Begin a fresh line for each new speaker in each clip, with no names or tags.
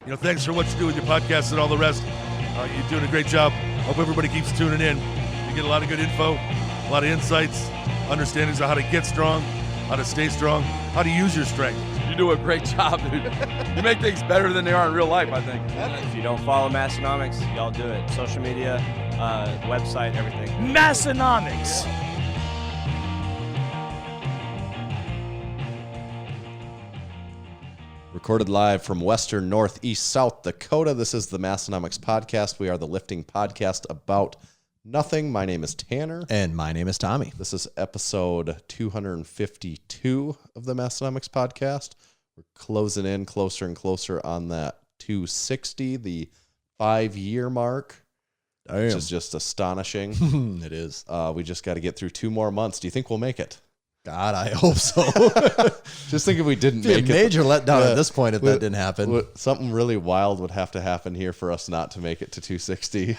Thanks for what you do with your podcast and all the rest. You're doing a great job. Hope everybody keeps tuning in. You get a lot of good info, a lot of insights, understandings of how to get strong, how to stay strong, how to use your strength.
You do a great job, dude. You make things better than they are in real life, I think.
If you don't follow Massenomics, y'all do it. Social media, website, everything.
Massenomics.
Recorded live from Western, Northeast, South Dakota. This is the Massenomics Podcast. We are the lifting podcast about nothing. My name is Tanner.
And my name is Tommy.
This is episode 252 of the Massenomics Podcast. We're closing in closer and closer on that 260, the 5-year mark, which is just astonishing.
It is.
We just got to get through 2 more months. Do you think we'll make it?
God, I hope so.
Just think if we didn't
It'd
make
be a major letdown at this point if that didn't happen.
Something really wild would have to happen here for us not to make it to 260.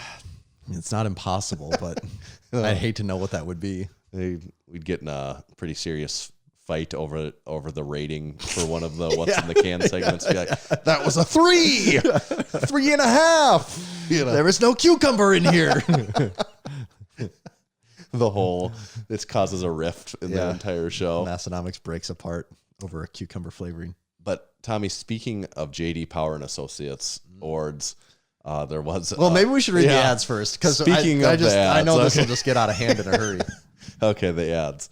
It's not impossible, but I'd hate to know what that would be.
We'd get in a pretty serious fight over the rating for one of the what's in the can segments. Be like, that was a 3, 3.5.
There is no cucumber in here.
This causes a rift in the entire show.
Massenomics breaks apart over a cucumber flavoring.
But Tommy, speaking of JD Power and Associates awards, there was.
Well, maybe we should read the ads first, because I know this will just get out of hand in a hurry.
Okay, the ads.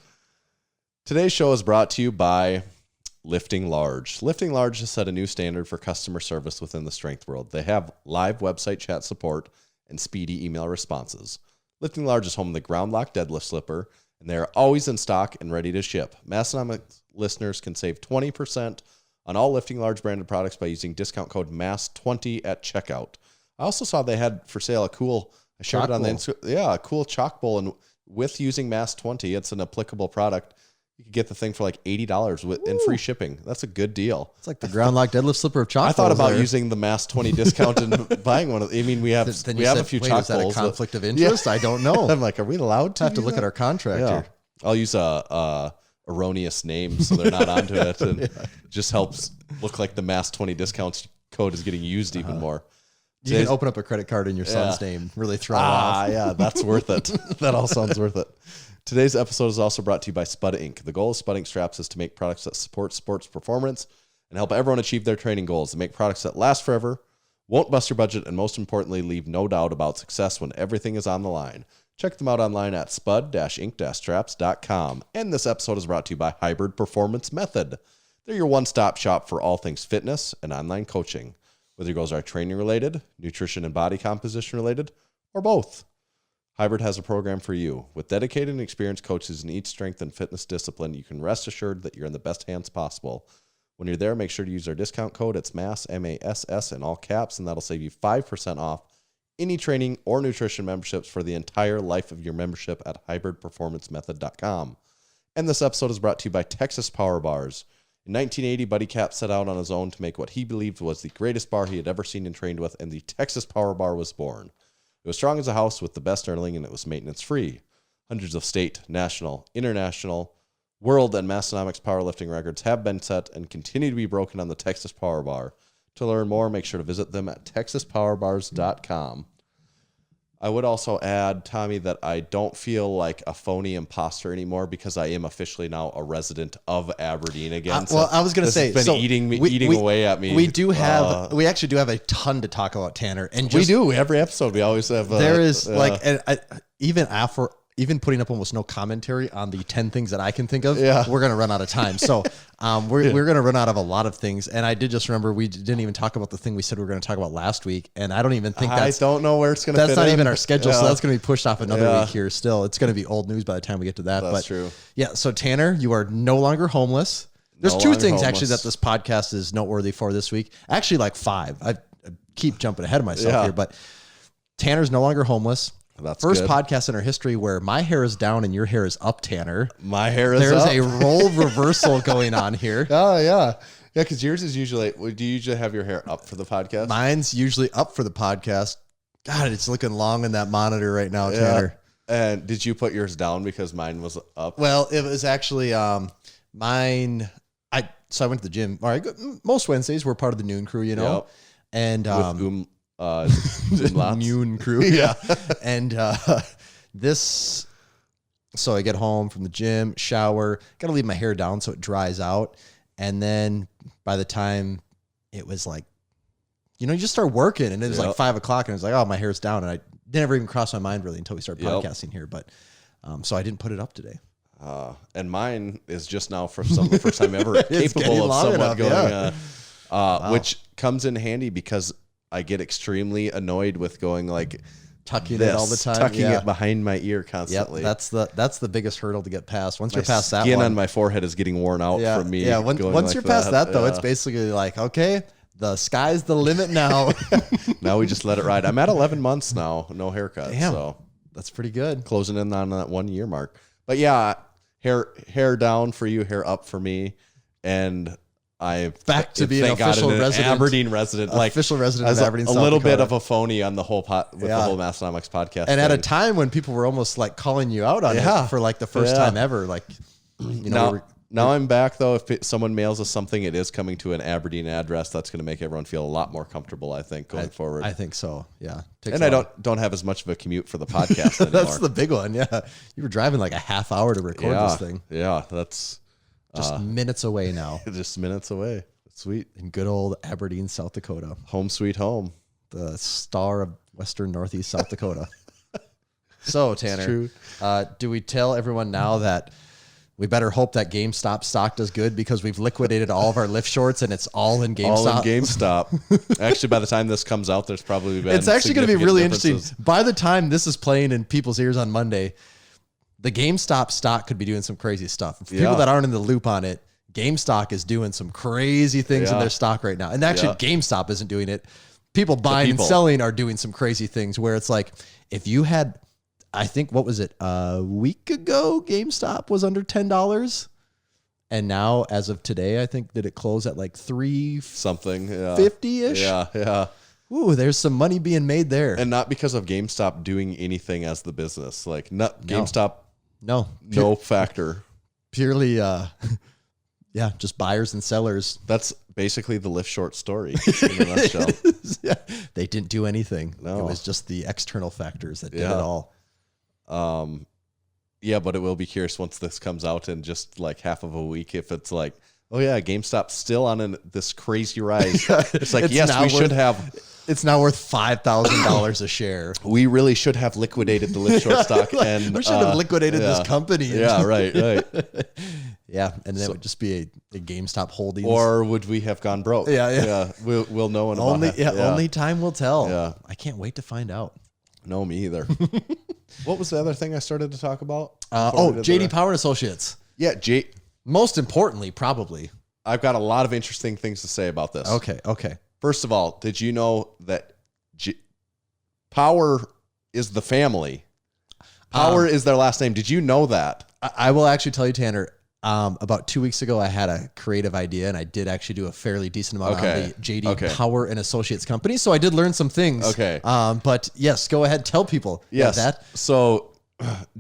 Today's show is brought to you by Lifting Large. Lifting Large has set a new standard for customer service within the strength world. They have live website chat support and speedy email responses. Lifting Large is home of the Ground Lock deadlift slipper, and they are always in stock and ready to ship. Massenomics listeners can save 20% on all Lifting Large branded products by using discount code MASS20 at checkout. I also saw they had for sale a cool chalk bowl, and with using MASS20, it's an applicable product. You could get the thing for like $80 and free shipping. That's a good deal.
It's like the Ground Lock deadlift slipper of chalk.
I thought about using the MASS20 discount and buying one of them. I mean, we have a few chalk
bowls. Is that a conflict of interest? I don't know.
I'm like, are we allowed to?
I have to look at our contract here.
I'll use a erroneous name so they're not onto it, and just helps look like the MASS20 discount code is getting used even more.
You can open up a credit card in your son's name, really throw it off.
Yeah, that's worth it. That all sounds worth it. Today's episode is also brought to you by SPUD Inc. The goal of SPUD Inc. straps is to make products that support sports performance and help everyone achieve their training goals. They make products that last forever, won't bust your budget, and most importantly, leave no doubt about success when everything is on the line. Check them out online at spud-inc-straps.com. And this episode is brought to you by Hybrid Performance Method. They're your one-stop shop for all things fitness and online coaching. Whether your goals are training related, nutrition and body composition related, or both. Hybrid has a program for you. With dedicated and experienced coaches in each strength and fitness discipline, you can rest assured that you're in the best hands possible. When you're there, make sure to use our discount code. It's MASS, M-A-S-S, in all caps, and that'll save you 5% off any training or nutrition memberships for the entire life of your membership at hybridperformancemethod.com. And this episode is brought to you by Texas Power Bars. In 1980, Buddy Cap set out on his own to make what he believed was the greatest bar he had ever seen and trained with, and the Texas Power Bar was born. It was strong as a house with the best knurling, and it was maintenance-free. Hundreds of state, national, international, world, and Massenomics powerlifting records have been set and continue to be broken on the Texas Power Bar. To learn more, make sure to visit them at texaspowerbars.com. I would also add, Tommy, that I don't feel like a phony imposter anymore because I am officially now a resident of Aberdeen again.
Well, I was going to say,
it's been eating away at me.
We actually do have a ton to talk about, Tanner. And
we do every episode. We always have.
There is even putting up almost no commentary on the 10 things that I can think of, we're going to run out of time. So we're going to run out of a lot of things. And I did just remember we didn't even talk about the thing we said we were going to talk about last week. And I don't even think
I don't know where it's going to fit
That's not
in.
even our schedule. So that's going to be pushed off another week here still. It's going to be old news by the time we get to that.
That's true.
Yeah. So Tanner, you are no longer homeless. There's two things actually that this podcast is noteworthy for this week. Actually, like 5. I keep jumping ahead of myself here, but Tanner's no longer homeless.
That's
First
good.
podcast in our history where my hair is down and your hair is up, Tanner.
My hair is
There's
up.
a role reversal going on here.
Oh, yeah. Yeah, because yours is usually, do you usually have your hair up for the podcast?
Mine's usually up for the podcast. God, it's looking long in that monitor right now, Tanner.
And did you put yours down because mine was up?
Well, it was actually mine. So I went to the gym. All right, most Wednesdays we're part of the noon crew, you know. And
With umlauts.
Mune crew. Yeah. And this, so I get home from the gym, shower, got to leave my hair down so it dries out. And then by the time it was like, you know, you just start working and it was like 5 o'clock and I was like, oh, my hair's down. And I never even crossed my mind really until we started podcasting here. But so I didn't put it up today.
And mine is just now for the first time ever capable of somewhat going, which comes in handy because I get extremely annoyed with going like
tucking it all the time,
tucking it behind my ear constantly.
Yep, that's the biggest hurdle to get past. Once you're past that,
skin on my forehead is getting worn out from me.
Yeah, once you're past that though, it's basically like, okay, the sky's the limit now.
Now we just let it ride. I'm at 11 months now, no haircut.
Damn,
so
that's pretty good.
Closing in on that 1 year mark. But yeah, hair down for you, hair up for me, and I
back to being an official resident,
Aberdeen resident, like
official resident of Aberdeen,
a
South
little
Dakota.
bit of a phony on the whole the whole Massenomics podcast,
and at a time when people were almost like calling you out on it for like the first time ever, like you know.
Now I'm back though. If someone mails us something, it is coming to an Aberdeen address. That's going to make everyone feel a lot more comfortable, I think, going forward.
I think so. Yeah.
And I don't have as much of a commute for the podcast anymore.
That's the big one. Yeah. You were driving like a half hour to record this thing.
Yeah. That's
just minutes away now.
Just minutes away. Sweet.
In good old Aberdeen, South Dakota.
Home sweet home.
The star of Western Northeast South Dakota. So, Tanner, do we tell everyone now that we better hope that GameStop stock does good because we've liquidated all of our lift shorts and it's all in GameStop?
All in GameStop. Actually, by the time this comes out, there's probably been
It's actually going to be really
interesting.
By the time this is playing in people's ears on Monday, the GameStop stock could be doing some crazy stuff. For people that aren't in the loop on it, GameStop is doing some crazy things in their stock right now. And actually, GameStop isn't doing it. People buying and selling are doing some crazy things where it's like, if you had, I think, what was it? A week ago, GameStop was under $10. And now, as of today, I think, did it close at like
something
50-ish?
Yeah.
Ooh, there's some money being made there.
And not because of GameStop doing anything as the business. Like, GameStop, no factor.
Purely, just buyers and sellers.
That's basically the lift short story in a nutshell.
They didn't do anything.
No.
It was just the external factors that did it all.
But it will be curious once this comes out in just like half of a week if it's like, oh yeah, GameStop's still on this crazy rise. It's like, yes, we should have.
It's now worth $5,000 a share.
We really should have liquidated the lift short stock, and
we should have liquidated this company.
Yeah, right.
Yeah, and then it would just be a GameStop holdings.
Or would we have gone broke?
Yeah.
We'll know in
only time will tell.
Yeah.
I can't wait to find out.
No, me either. What was the other thing I started to talk about?
JD Power and Associates.
Yeah,
most importantly, probably.
I've got a lot of interesting things to say about this.
Okay.
First of all, did you know that Power is the family? Power is their last name. Did you know that?
I will actually tell you, Tanner, about 2 weeks ago, I had a creative idea, and I did actually do a fairly decent amount on the JD Power and Associates company. So I did learn some things.
Okay.
But yes, go ahead. Tell people that.
So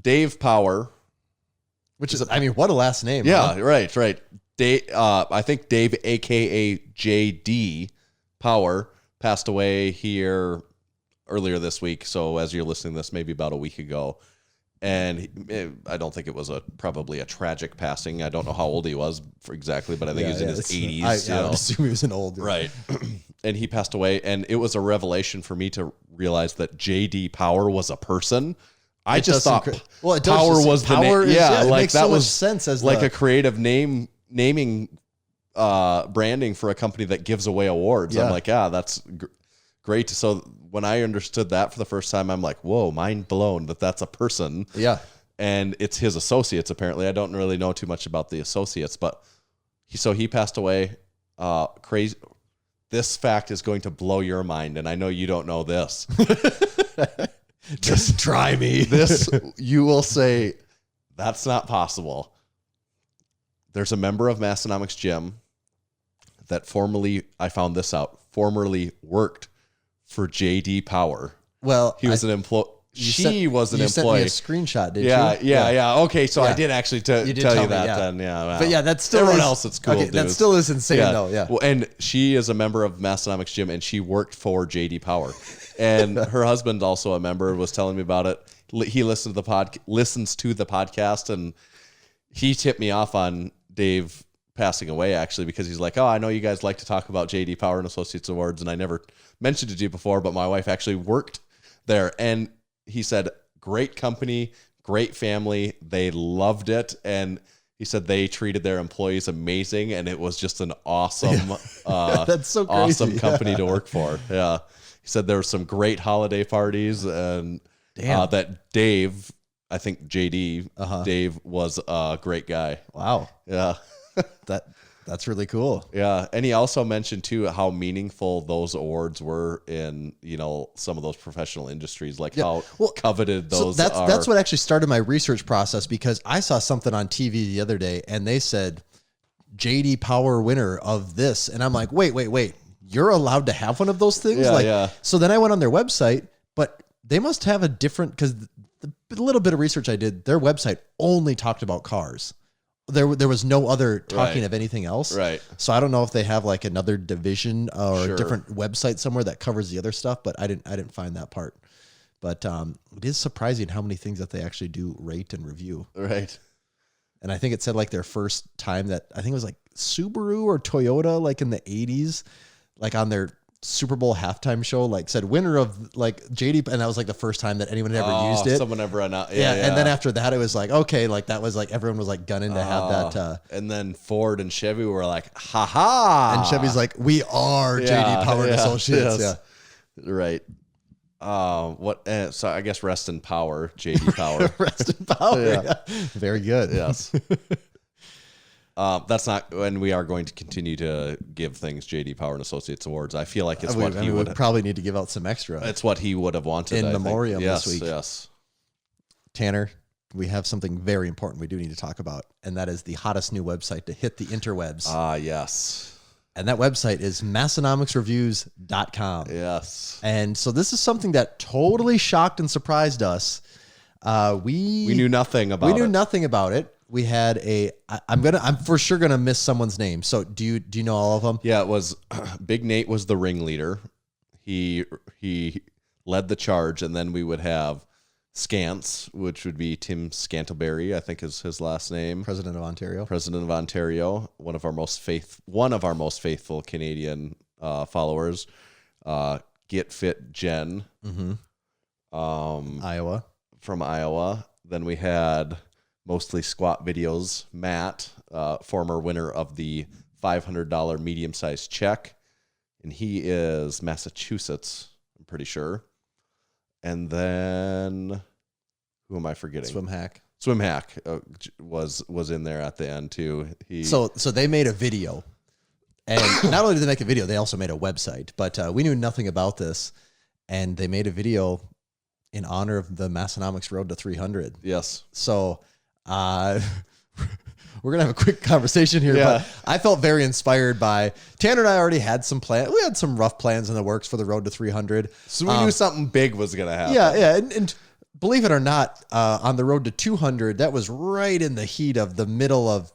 Dave Power.
Which is, what a last name.
Yeah,
huh?
right. Dave, I think Dave, a.k.a. JD Power, passed away here earlier this week. So as you're listening to this, maybe about a week ago. And I don't think it was probably a tragic passing. I don't know how old he was exactly, but I think he was in his 80s.
I would assume he was an old guy.
Right. And he passed away. And it was a revelation for me to realize that JD Power was a person. I just thought Power was the name. Yeah, like that was
sense as
like a creative naming branding for a company that gives away awards. I'm like, that's great. So when I understood that for the first time, I'm like, whoa, mind blown that that's a person.
Yeah.
And it's his associates, apparently. I don't really know too much about the associates, but he passed away. Crazy. This fact is going to blow your mind, and I know you don't know this.
Just try me.
You will say, that's not possible. There's a member of Massenomics Gym that formerly worked for JD Power.
Well,
he was an employee. she was an
you
employee.
Sent me a screenshot, did you?
Yeah. Okay, so I did actually tell you
me,
that then. Yeah, wow.
But yeah, that's still
everyone else. It's cool.
Okay, that still is insane though. Yeah.
Well, and she is a member of Massenomics Gym, and she worked for JD Power, and her husband also a member. Was telling me about it. He listens to the podcast, and he tipped me off on Dave passing away actually, because he's like, oh, I know you guys like to talk about JD Power and Associates Awards, and I never mentioned it to you before, but my wife actually worked there, and he said, great company, great family, they loved it, and he said they treated their employees amazing, and it was just an awesome,
that's so crazy.
Awesome company to work for. Yeah, he said there were some great holiday parties, and that Dave, I think JD, Dave was a great guy.
Wow.
Yeah.
That's really cool.
Yeah. And he also mentioned too how meaningful those awards were in, some of those professional industries, like how coveted those are.
That's what actually started my research process, because I saw something on TV the other day and they said JD Power winner of this. And I'm like, wait, you're allowed to have one of those things? So then I went on their website, but they must have a different, because the little bit of research I did, their website only talked about cars. There was no other talking of anything else.
Right.
So I don't know if they have like another division or a different website somewhere that covers the other stuff, but I didn't find that part. But it is surprising how many things that they actually do rate and review.
Right.
And I think it said like their first time that I think it was like Subaru or Toyota, like in the 80s, like on their Super Bowl halftime show, like said winner of like JD, and that was like the first time that anyone had ever used it.
Someone ever announced.
Yeah. And then after that, it was like, okay, like that was like everyone was like gunning to have that.
And then Ford and Chevy were like, ha ha.
And Chevy's like, we are JD Power and Associates.
Yes. Yeah. Right. So I guess rest in power, JD Power.
Rest in power. Yeah. Very good.
Yes. That's not, and we are going to continue to give things JD Power and Associates Awards. I feel like it's what he would
probably need to give out some extra.
It's what he would have wanted
in memoriam this week.
Yes.
Tanner, we have something very important we do need to talk about, and that is the hottest new website to hit the interwebs.
Yes.
And that website is Massenomicsreviews.com.
Yes.
And so this is something that totally shocked and surprised us. We
knew nothing about it.
We knew nothing about it. We had I'm for sure gonna miss someone's name. So do you know all of them?
Yeah, it was Big Nate was the ringleader. He led the charge, and then we would have Scants, which would be Tim Scantleberry, I think is his last name.
President of Ontario,
one of our most faithful Canadian followers. Get Fit Jen,
Iowa,
from Iowa. Then we had Mostly Squat Videos, Matt, former winner of the $500 medium-sized check, and he is Massachusetts, I'm pretty sure. And then, who am I forgetting?
Swim Hack
was in there at the end too.
So they made a video, and not only did they make a video, they also made a website. But we knew nothing about this, and they made a video in honor of the Massenomics Road to 300.
Yes.
So. We're going to have a quick conversation here, but I felt very inspired by Tanner and I already had some plans. We had some rough plans in the works for the road to 300.
So we knew something big was going to happen.
Yeah. And believe it or not, on the road to 200, that was right in the heat of the middle of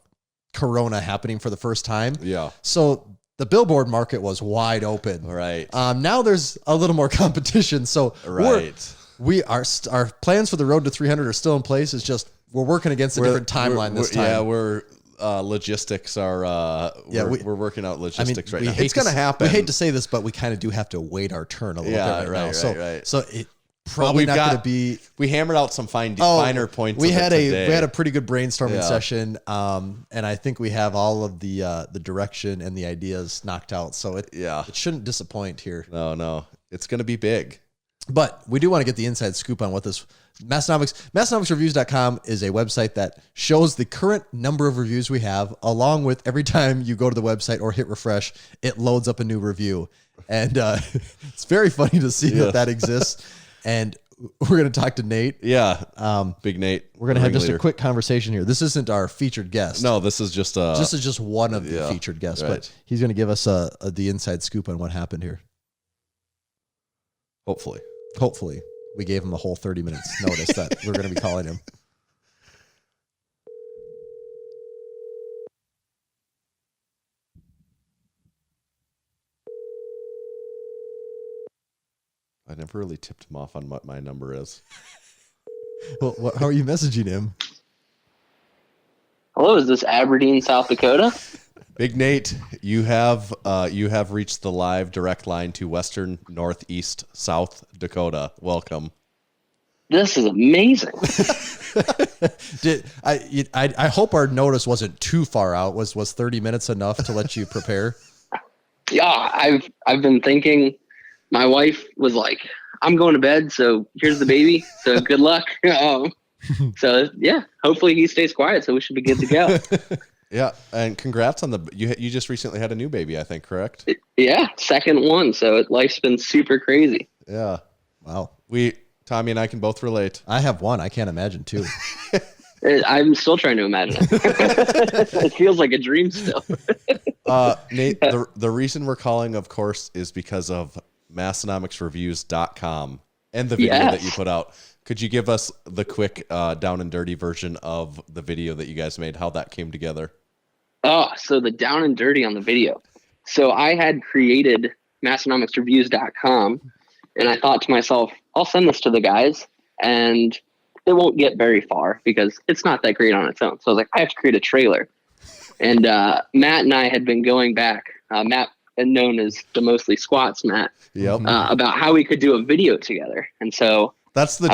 Corona happening for the first time.
Yeah.
So the billboard market was wide open.
Right.
Now there's a little more competition. So our plans for the road to 300 are still in place. It's just, we're working against a different timeline this time.
Yeah, logistics are. We're working out logistics right now. It's going to happen.
We hate to say this, but we kind of do have to wait our turn a little bit right now.
Right.
So it probably not going to be.
We hammered out some finer points.
We had a pretty good brainstorming session, and I think we have all of the direction and the ideas knocked out. So it shouldn't disappoint here.
No, it's going to be big.
But we do want to get the inside scoop on what this Massenomicsreviews.com is a website that shows the current number of reviews we have, along with every time you go to the website or hit refresh, it loads up a new review. And it's very funny to see that exists. And we're going to talk to Nate.
Yeah. Big Nate.
We're going to have just a quick conversation here. This isn't our featured guest.
No, this is just
one of the featured guests, but he's going to give us the inside scoop on what happened here.
Hopefully.
We gave him a whole 30 minutes notice that we're going to be calling him.
I never really tipped him off on what my number is.
Well, how are you messaging him?
Hello, is this Aberdeen, South Dakota?
Big Nate, you have reached the live direct line to Western, Northeast, South Dakota. Welcome.
This is amazing.
I hope our notice wasn't too far out. Was 30 minutes enough to let you prepare?
Yeah, I've been thinking. My wife was like, "I'm going to bed, so here's the baby. So good luck." So yeah, hopefully he stays quiet, so we should be good to go.
Yeah, and congrats on you just recently had a new baby, I think, correct?
Yeah, second one. So life's been super crazy.
Yeah.
Wow.
Tommy and I can both relate.
I have one. I can't imagine two.
I'm still trying to imagine it. It feels like a dream still.
Nate, the reason we're calling, of course, is because of Massenomicsreviews.com and the video that you put out. Could you give us the quick down and dirty version of the video that you guys made, how that came together?
Oh, so the down and dirty on the video. So I had created Massenomicsreviews.com, and I thought to myself, I'll send this to the guys, and it won't get very far because it's not that great on its own. So I was like, I have to create a trailer. And Matt and I had been going back, Matt, known as the Mostly Squats Matt, about how we could do a video together. And so
that's the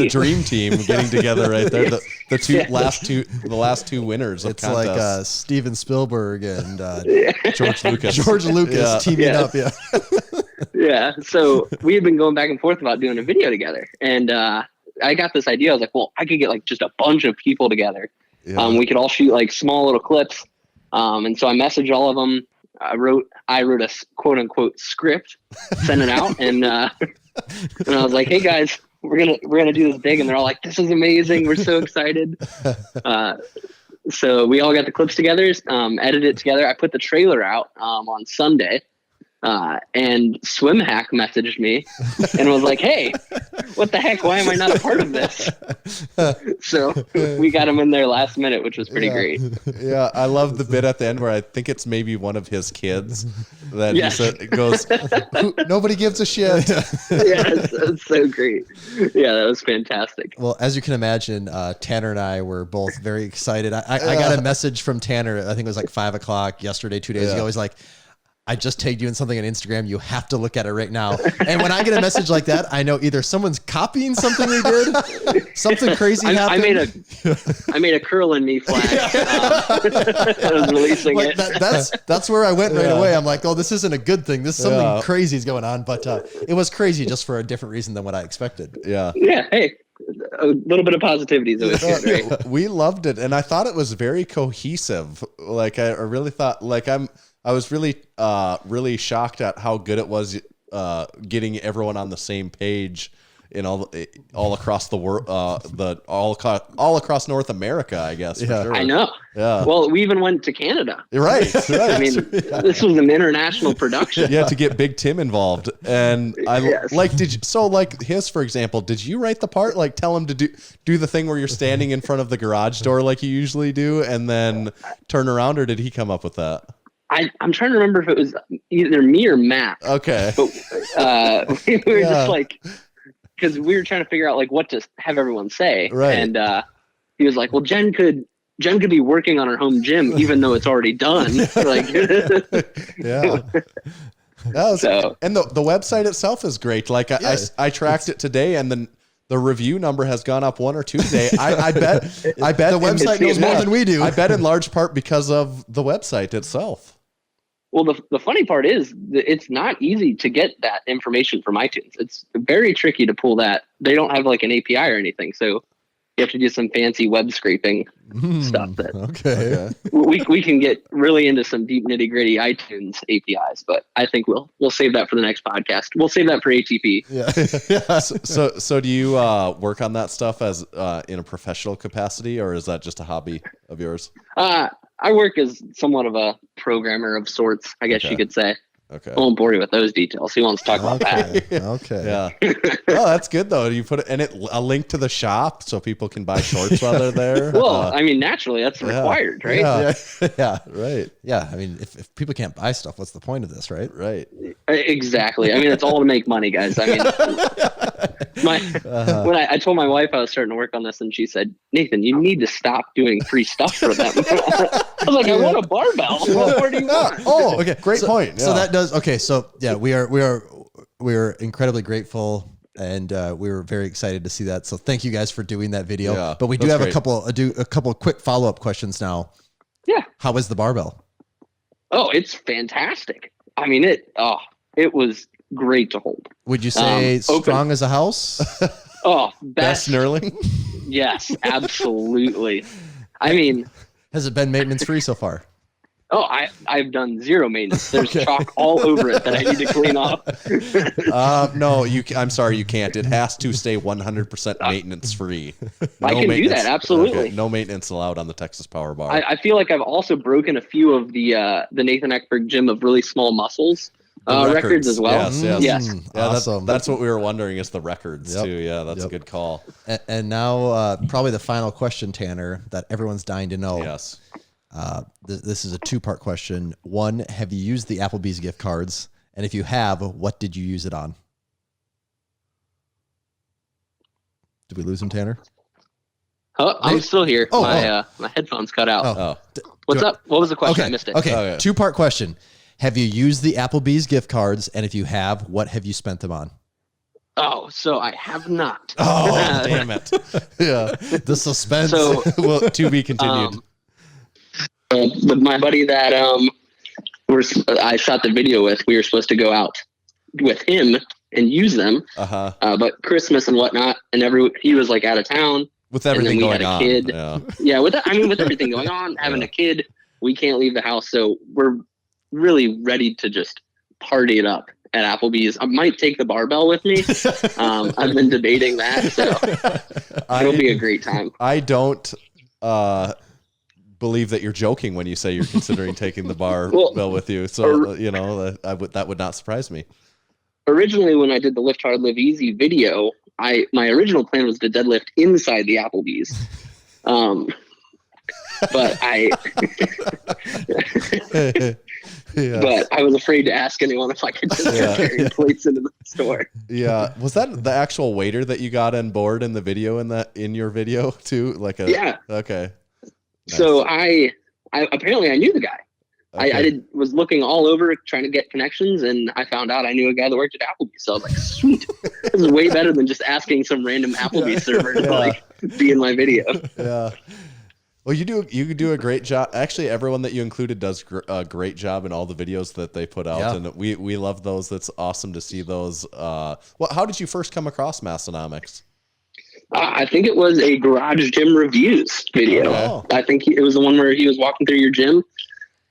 dream team getting together right there. The last two winners of contests.
It's like Steven Spielberg and
George Lucas.
George Lucas teaming up. Yeah.
Yeah. So we had been going back and forth about doing a video together. And I got this idea. I was like, well, I could get like just a bunch of people together. Yeah. We could all shoot like small little clips. And so I messaged all of them. I wrote a quote unquote script, sent it out. And I was like, hey guys, we're gonna do this big, and they're all like, "This is amazing! We're so excited!" So we all got the clips together, edited it together. I put the trailer out on Sunday, and SwimHack messaged me and was like, "Hey, what the heck? Why am I not a part of this?" So we got him in there last minute, which was pretty great.
Yeah, I love the bit at the end where I think it's maybe one of his kids that goes, "Nobody gives a shit."
Yeah, it's so great. Yeah, that was fantastic.
Well, as you can imagine, Tanner and I were both very excited. I got a message from Tanner. I think it was like 5:00 yesterday, 2 days ago. He's like, I just tagged you in something on Instagram. You have to look at it right now. And when I get a message like that, I know either someone's copying something we did, something crazy happened.
I made a curl in me flag. I was releasing it.
That's where I went right away. I'm like, oh, this isn't a good thing. This is something crazy is going on. But it was crazy just for a different reason than what I expected.
Yeah.
Yeah. Hey, a little bit of positivity is always good, right?
We loved it. And I thought it was very cohesive. Like I really thought, like I was really shocked at how good it was getting everyone on the same page in all across the world, all across North America, I guess.
Yeah.
For sure.
I know.
Yeah.
Well, we even went to Canada.
Right.
I mean, this was an international production.
Yeah, to get Big Tim involved, and his, for example, did you write the part? Like, tell him to do the thing where you're standing in front of the garage door like you usually do, and then turn around, or did he come up with that?
I'm trying to remember if it was either me or Matt.
Okay.
But we were just like, because we were trying to figure out like what to have everyone say. Right. And he was like, well, Jen could be working on her home gym even though it's already done. Like,
yeah. And the website itself is great. Like I tracked it today, and then the review number has gone up 1 or 2 today. I bet
the website knows more than we do.
I bet in large part because of the website itself.
Well, the funny part is it's not easy to get that information from iTunes. It's very tricky to pull that. They don't have like an API or anything. So you have to do some fancy web scraping stuff that we can get really into some deep nitty gritty iTunes APIs, but I think we'll save that for the next podcast. We'll save that for ATP.
Yeah. So do you work on that stuff as in a professional capacity, or is that just a hobby of yours?
I work as somewhat of a programmer of sorts, I guess you could say.
Okay.
I won't bore you with those details. He wants to talk about that.
Okay.
Yeah. Oh, that's good though. You put it and a link to the shop so people can buy shorts while they're there.
Well, I mean, naturally, that's required, right?
Yeah.
Right.
Yeah. I mean, if people can't buy stuff, what's the point of this, right?
Right.
Exactly. I mean, it's all to make money, guys. I mean, when I told my wife I was starting to work on this, and she said, "Nathan, you need to stop doing free stuff for them." I was like, "I want a barbell. What more do you want?"
Oh, okay.
Great point.
So
Yeah.
that does okay. So yeah, we are incredibly grateful, and we were very excited to see that. So thank you guys for doing that video.
Yeah,
but we do
that's
have
great.
a couple quick follow up questions now.
Yeah.
How is the barbell?
Oh, it's fantastic. I mean, it was great to hold.
Would you say strong as a house?
Oh,
Best knurling?
Yes, absolutely. I mean,
Has it been maintenance free so far?
oh, I've done zero maintenance. There's chalk all over it that I need to clean off.
No, I'm sorry, you can't. It has to stay 100% maintenance free.
I can do that, absolutely.
No maintenance allowed on the Texas Power Bar.
I feel like I've also broken a few of the Nathan Eckberg Gym of really small muscles records as well.
Yes.
Yes.
Yeah,
Awesome.
that's what we were wondering is the records
Yep.
too. Yeah, that's a
Yep.
good call.
And now probably the final question, Tanner, that everyone's dying to know.
Yes.
This is a two-part question. One, have you used the Applebee's gift cards? And if you have, what did you use it on? Did we lose him, Tanner?
Oh, I'm still here.
Oh,
my headphones cut out.
Oh,
What's up? What was the question?
Okay.
I missed it.
Okay. Two-part question. Have you used the Applebee's gift cards? And if you have, what have you spent them on?
Oh, so I have not.
oh, damn it.
Yeah. The suspense.
So
Well, to be continued.
with my buddy that I shot the video with, we were supposed to go out with him and use them. But Christmas and whatnot, and he was like out of town.
With everything
and then we
going
had a
on.
kid.
Yeah.
With everything going on, having a kid, we can't leave the house, so we're really ready to just party it up at Applebee's. I might take the barbell with me. I've been debating that, so it'll be a great time.
I don't believe that you're joking when you say you're considering taking the barbell with you. So that would not surprise me.
Originally, when I did the Lift Hard, Live Easy video, my original plan was to deadlift inside the Applebee's. But but I was afraid to ask anyone if I could just carry plates into the store.
Yeah. Was that the actual waiter that you got on board in the video in your video too?
Yeah.
Okay. Nice.
So I apparently I knew the guy.
Okay.
I was looking all over trying to get connections, and I found out I knew a guy that worked at Applebee's. So I was like, sweet. This is way better than just asking some random Applebee's server to be in my video.
Yeah. Well, you do a great job. Actually, everyone that you included does a great job in all the videos that they put out, and we love those. That's awesome to see those. How did you first come across Massenomics?
I think it was a Garage Gym Reviews video.
Okay.
I think it was the one where he was walking through your gym.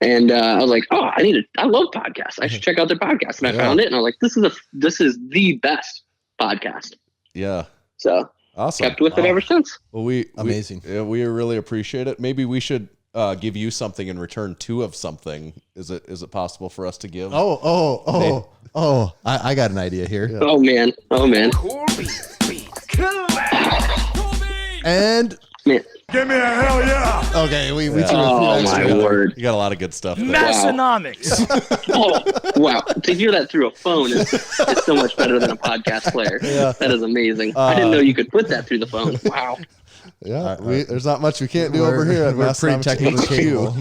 And I was like, oh, I love podcasts. I should check out their podcast. And I found it, and I was like, this is the best podcast.
Yeah.
So
awesome.
Kept with it ever since.
Well,
amazing.
We really appreciate it. Maybe we should give you something in return too of something. Is it possible for us to give?
I got an idea here.
Yeah.
Oh man.
And
Man.
Give me a hell yeah.
okay, we threw
Oh my word.
You got a lot of good stuff there.
Massenomics.
Oh wow. To hear that through a phone is so much better than a podcast player.
Yeah.
That is amazing. I didn't know you could put that through the phone. Wow.
Yeah, there's not much we can't do over here.
We're pretty technically capable.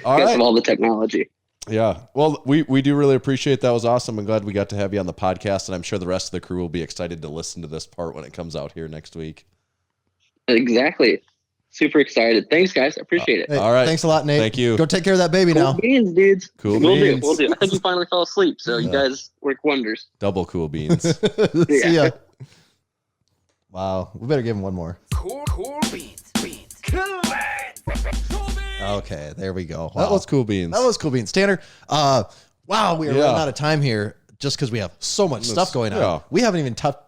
All
Guess
right.
of all the technology.
Yeah. Well, we do really appreciate that. Was awesome. I'm glad we got to have you on the podcast, and I'm sure the rest of the crew will be excited to listen to this part when it comes out here next week.
Exactly. Super excited. Thanks, guys. I appreciate it.
Hey,
all right.
Thanks a lot, Nate.
Thank you.
Go take care of that baby
Cool
now.
beans, dudes.
Cool
We'll
beans.
do. I think you finally fell asleep, so you guys work wonders.
Double cool beans.
See ya. Wow. We better give him one more.
Cool beans.
Okay, there we go.
That was cool beans.
That was cool beans. Tanner, wow, we are
Yeah.
running out of time here just because we have so much stuff going on.
Yeah.
We haven't even tapped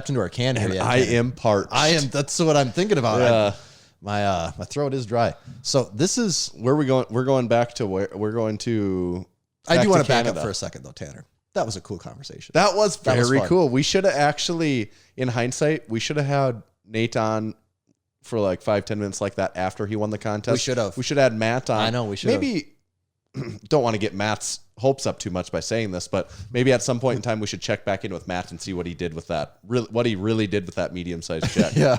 into our can here yet.
I
Tanner.
am parched.
That's what I'm thinking about.
Yeah.
My throat is dry. So this is
Where are we going? We're going back to where we're going to
I do want to back
Canada.
up for a second, though, Tanner. That was a cool conversation.
That was very
fun.
cool. We should have actually, in hindsight, we should have had Nate on for like 5-10 minutes like that after he won the contest.
We should have.
We should have had Matt on.
I know, we should have.
Maybe, don't want to get Matt's hopes up too much by saying this, but maybe at some point in time we should check back in with Matt and see what he did with that. What he really did with that medium-sized check.
Yeah.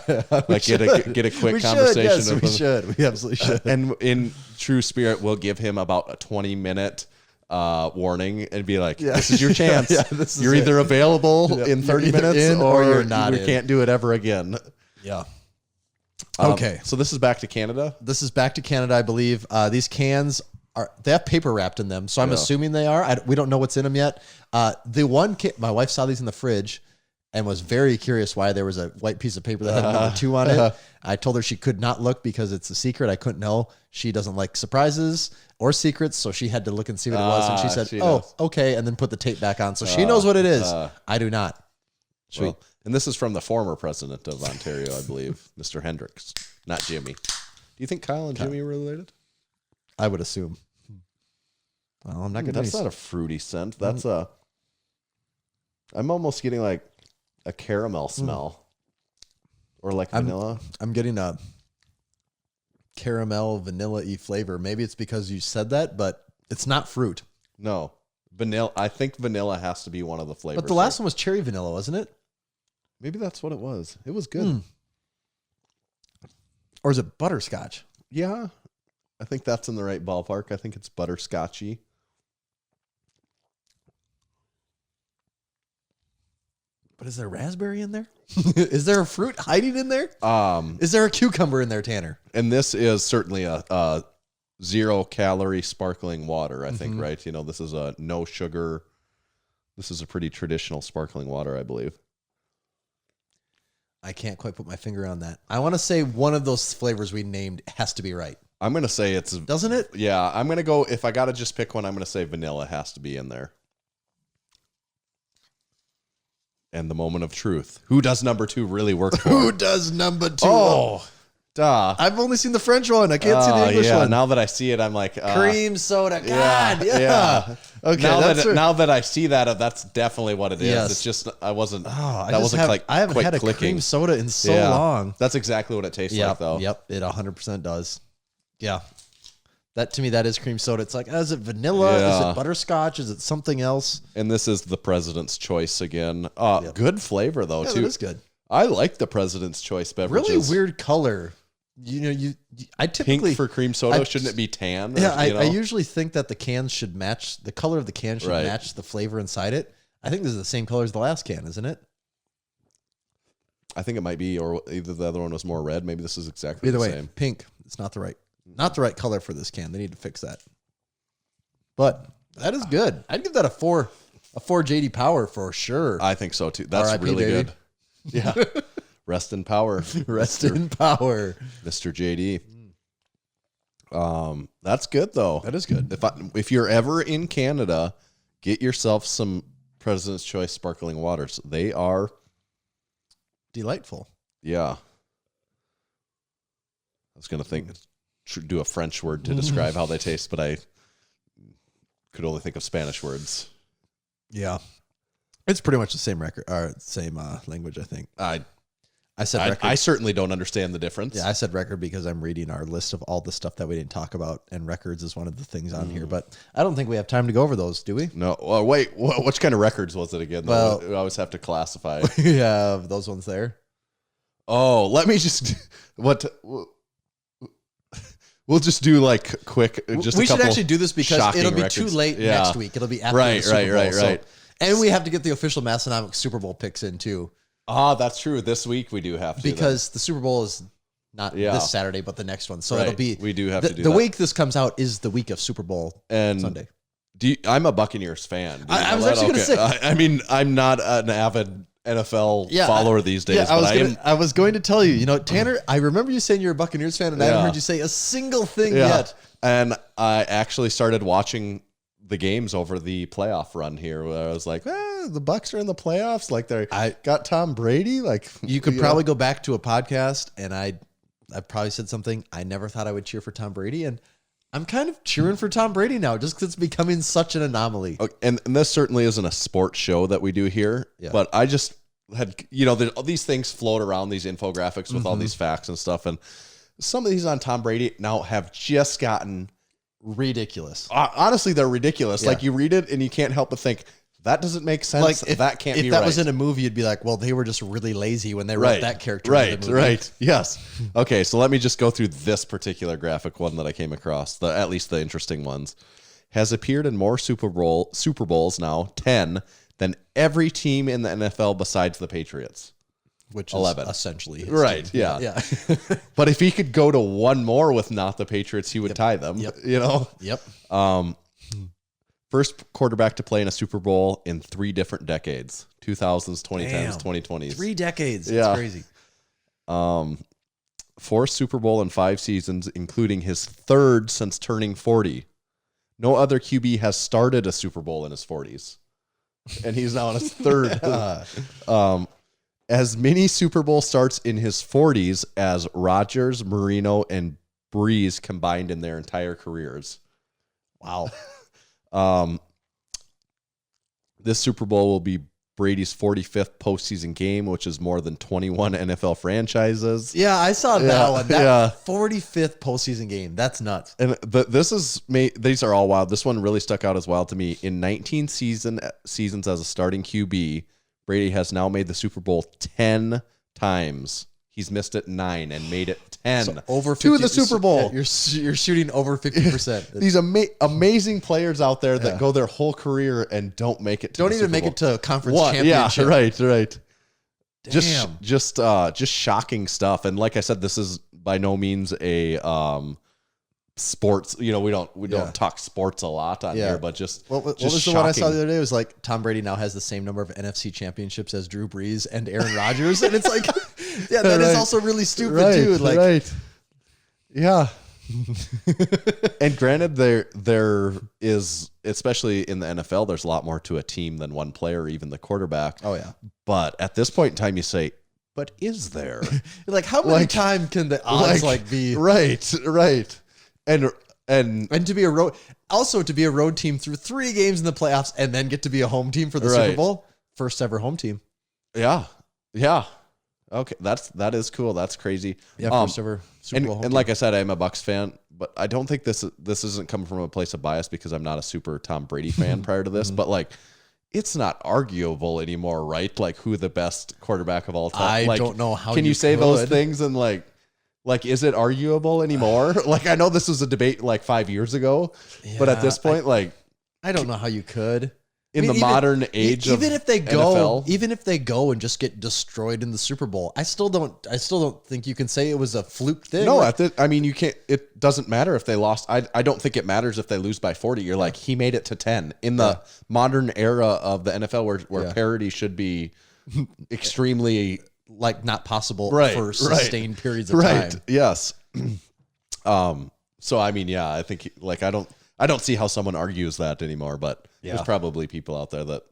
Like get a quick
we
conversation
should, yes,
with
we
him.
should. We absolutely should.
And in true spirit, we'll give him about a 20-minute warning and be like, this is your chance. You're either available in 30 minutes or
you're not.
We can't do it ever again.
Yeah. Okay.
So this is back to Canada.
This is back to Canada, I believe. These cans they have paper wrapped in them, so I'm assuming they are. We don't know what's in them yet. The one can, my wife saw these in the fridge and was very curious why there was a white piece of paper that had number 2 on it. I told her she could not look because it's a secret. I couldn't know. She doesn't like surprises or secrets, so she had to look and see what it was. And she said, okay, and then put the tape back on. So she knows what it is. I do not.
Sweet. Well, and this is from the former president of Ontario, I believe, Mr. Hendricks, not Jimmy. Do you think Kyle and Jimmy were related?
I would assume. Well, I'm not going to.
That's not a fruity scent. That's I'm almost getting like a caramel smell, or like vanilla.
I'm getting a caramel vanilla-y flavor. Maybe it's because you said that, but it's not fruit.
No, vanilla. I think vanilla has to be one of the flavors.
But the last one was cherry vanilla, wasn't it?
Maybe that's what it was. It was good.
Or is it butterscotch?
Yeah, I think that's in the right ballpark. I think it's butterscotchy.
But is there raspberry in there? Is there a fruit hiding in there?
Is
there a cucumber in there, Tanner?
And this is certainly a 0-calorie sparkling water, I think, right? You know, this is a no sugar. This is a pretty traditional sparkling water, I believe.
I can't quite put my finger on that. I want to say one of those flavors we named has to be right.
I'm going to say it's...
Doesn't it?
Yeah, I'm going to go... If I got to just pick one, I'm going to say vanilla has to be in there. And the moment of truth. Who does number 2 really work for?
Who does number 2?
Oh, duh.
I've only seen the French one. I can't see the English one.
Now that I see it, I'm like...
cream soda. God, yeah. Okay,
now that I see that, that's definitely what it is.
Yes.
It's just, I wasn't...
I haven't
quite
had a
clicking.
cream soda in so long.
That's exactly what it tastes like, though.
Yep, it 100% does. Yeah. That, to me, that is cream soda. It's like, is it vanilla?
Yeah.
Is it butterscotch? Is it something else?
And this is the President's Choice again. Good flavor, though,
Yeah,
too.
that is good.
I like the President's Choice beverages.
Really weird color. You know, I typically...
Pink for cream soda, shouldn't it be tan?
Yeah, I usually think that the cans should match, the color of the can should match the flavor inside it. I think this is the same color as the last can, isn't it?
I think it might be, or either the other one was more red. Maybe this is exactly
Either
the
way,
same.
pink. It's not the right color for this can. They need to fix that. But that is good. I'd give that a 4 JD Power for sure.
I think so, too. That's
R.I.P.,
really
baby.
good. Yeah. Rest in power.
Rest in power.
Mr. JD. That's good, though.
That is good.
If you're ever in Canada, get yourself some President's Choice sparkling waters. They are
Delightful.
Yeah. I was going to do a French word to describe how they taste, but I could only think of Spanish words.
Yeah. It's pretty much the same record, or same language, I think. I said record.
I certainly don't understand the difference.
Yeah, I said record because I'm reading our list of all the stuff that we didn't talk about, and records is one of the things on here. But I don't think we have time to go over those, do we?
No. Well, wait, which kind of records was it again?
Well,
we always have to classify.
We have those ones there.
Oh, let me just... We'll just do like quick.
We should actually do this because it'll be too late next week. It'll be after the Super Bowl.
Right.
And we have to get the official Massenomics Super Bowl picks in too.
Ah, that's true. This week we do have to.
Because the Super Bowl is not this Saturday, but the next one. So it'll be...
We do have to do
the
that.
week this comes out is the week of Super Bowl
and
Sunday.
I'm a Buccaneers fan.
I was actually going to say...
I mean, I'm not an avid NFL follower these days.
Yeah, I was going to tell you, Tanner, I remember you saying you're a Buccaneers fan, and I haven't heard you say a single thing yet.
And I actually started watching the games over the playoff run here, where I was like, the Bucs are in the playoffs. Like I got Tom Brady. Like
you could probably go back to a podcast, and I probably said something. I never thought I would cheer for Tom Brady, and I'm kind of cheering for Tom Brady now just because it's becoming such an anomaly.
Okay, and this certainly isn't a sports show that we do here, but I just had, these things float around, these infographics with all these facts and stuff. And some of these on Tom Brady now have just gotten
ridiculous.
Honestly, they're ridiculous. Like you read it and you can't help but think, that doesn't make sense.
Like
that can't be right.
If that was in a movie, you'd be like, well, they were just really lazy when they wrote that character.
Right, right. Yes. Okay, so let me just go through this particular graphic one that I came across, at least the interesting ones. Has appeared in more Super Bowls now, 10, than every team in the NFL besides the Patriots.
Which
11.
Is essentially his
right,
team.
Yeah. But if he could go to one more with not the Patriots, he would tie them.
Yep.
First quarterback to play in a Super Bowl in 3 different decades. 2000s, 2010s, 2020s.
3 decades. That's crazy.
4th Super Bowl in 5 seasons, including his 3rd since turning 40. No other QB has started a Super Bowl in his 40s. And he's now in his 3rd. As many Super Bowl starts in his 40s as Rodgers, Marino, and Breeze combined in their entire careers.
Wow.
This Super Bowl will be Brady's 45th postseason game, which is more than 21 NFL franchises.
Yeah, I saw that one. 45th postseason game. That's nuts.
And these are all wild. This one really stuck out as wild to me. In 19 seasons as a starting QB, Brady has now made the Super Bowl 10 times. He's missed it 9 and made it 10.
So over 50,
to the Super Bowl.
You're shooting over 50%.
These amazing players out there that go their whole career and don't make it to
don't
the
even
Super
make
Bowl.
it to a conference championship.
Yeah, right.
Damn.
Just shocking stuff. And like I said, this is by no means a sports. We don't talk sports a lot on here, but just
what was
shocking.
the one I saw the other day? It was like Tom Brady now has the same number of NFC championships as Drew Brees and Aaron Rodgers, and it's like, that is also really stupid too. Like,
yeah. And granted, there is, especially in the NFL, there's a lot more to a team than one player, or even the quarterback.
Oh yeah.
But at this point in time, you say, but is there?
Like, how many times can the odds be
right? And
to be a road team through 3 games in the playoffs and then get to be a home team for the Super Bowl, first ever home team.
Yeah. Okay, that is cool. That's crazy.
Yeah, first ever Super Bowl home
and
team.
like I said, I'm a Bucs fan, but I don't think this isn't coming from a place of bias because I'm not a super Tom Brady fan prior to this. But like, it's not arguable anymore, right? Like, who the best quarterback of all time?
I don't know how.
Can you say those things and like, is it arguable anymore? Like, I know this was a debate like 5 years ago, but at this point,
I don't know how you could.
In the modern age,
even
of
if they
NFL,
go and just get destroyed in the Super Bowl, I still don't think you can say it was a fluke thing.
No, you can't. It doesn't matter if they lost. I don't think it matters if they lose by 40. You're like, he made it to 10 in the modern era of the NFL, where parity should be extremely
not possible for sustained periods of time.
Yes. So I think I don't see how someone argues that anymore, but there's probably people out there that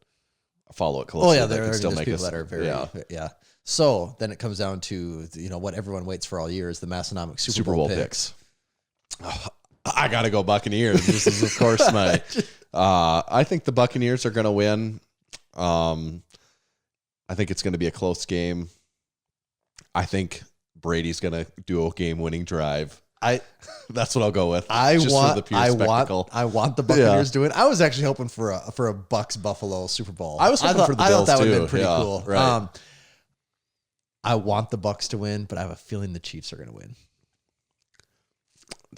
follow it closely.
Oh yeah,
there are
still people that are very So then it comes down to what everyone waits for all year is the Massenomics Super Bowl picks.
Oh, I gotta go Buccaneers. This is of course my. I think the Buccaneers are gonna win. I think it's gonna be a close game. I think Brady's gonna do a game-winning drive. That's what I'll go with.
I want the Buccaneers to win. I was actually hoping for a Bucks Buffalo Super Bowl.
I was hoping for the Bills
that would
too.
have been pretty cool.
Right.
I want the Bucks to win, but I have a feeling the Chiefs are going to win.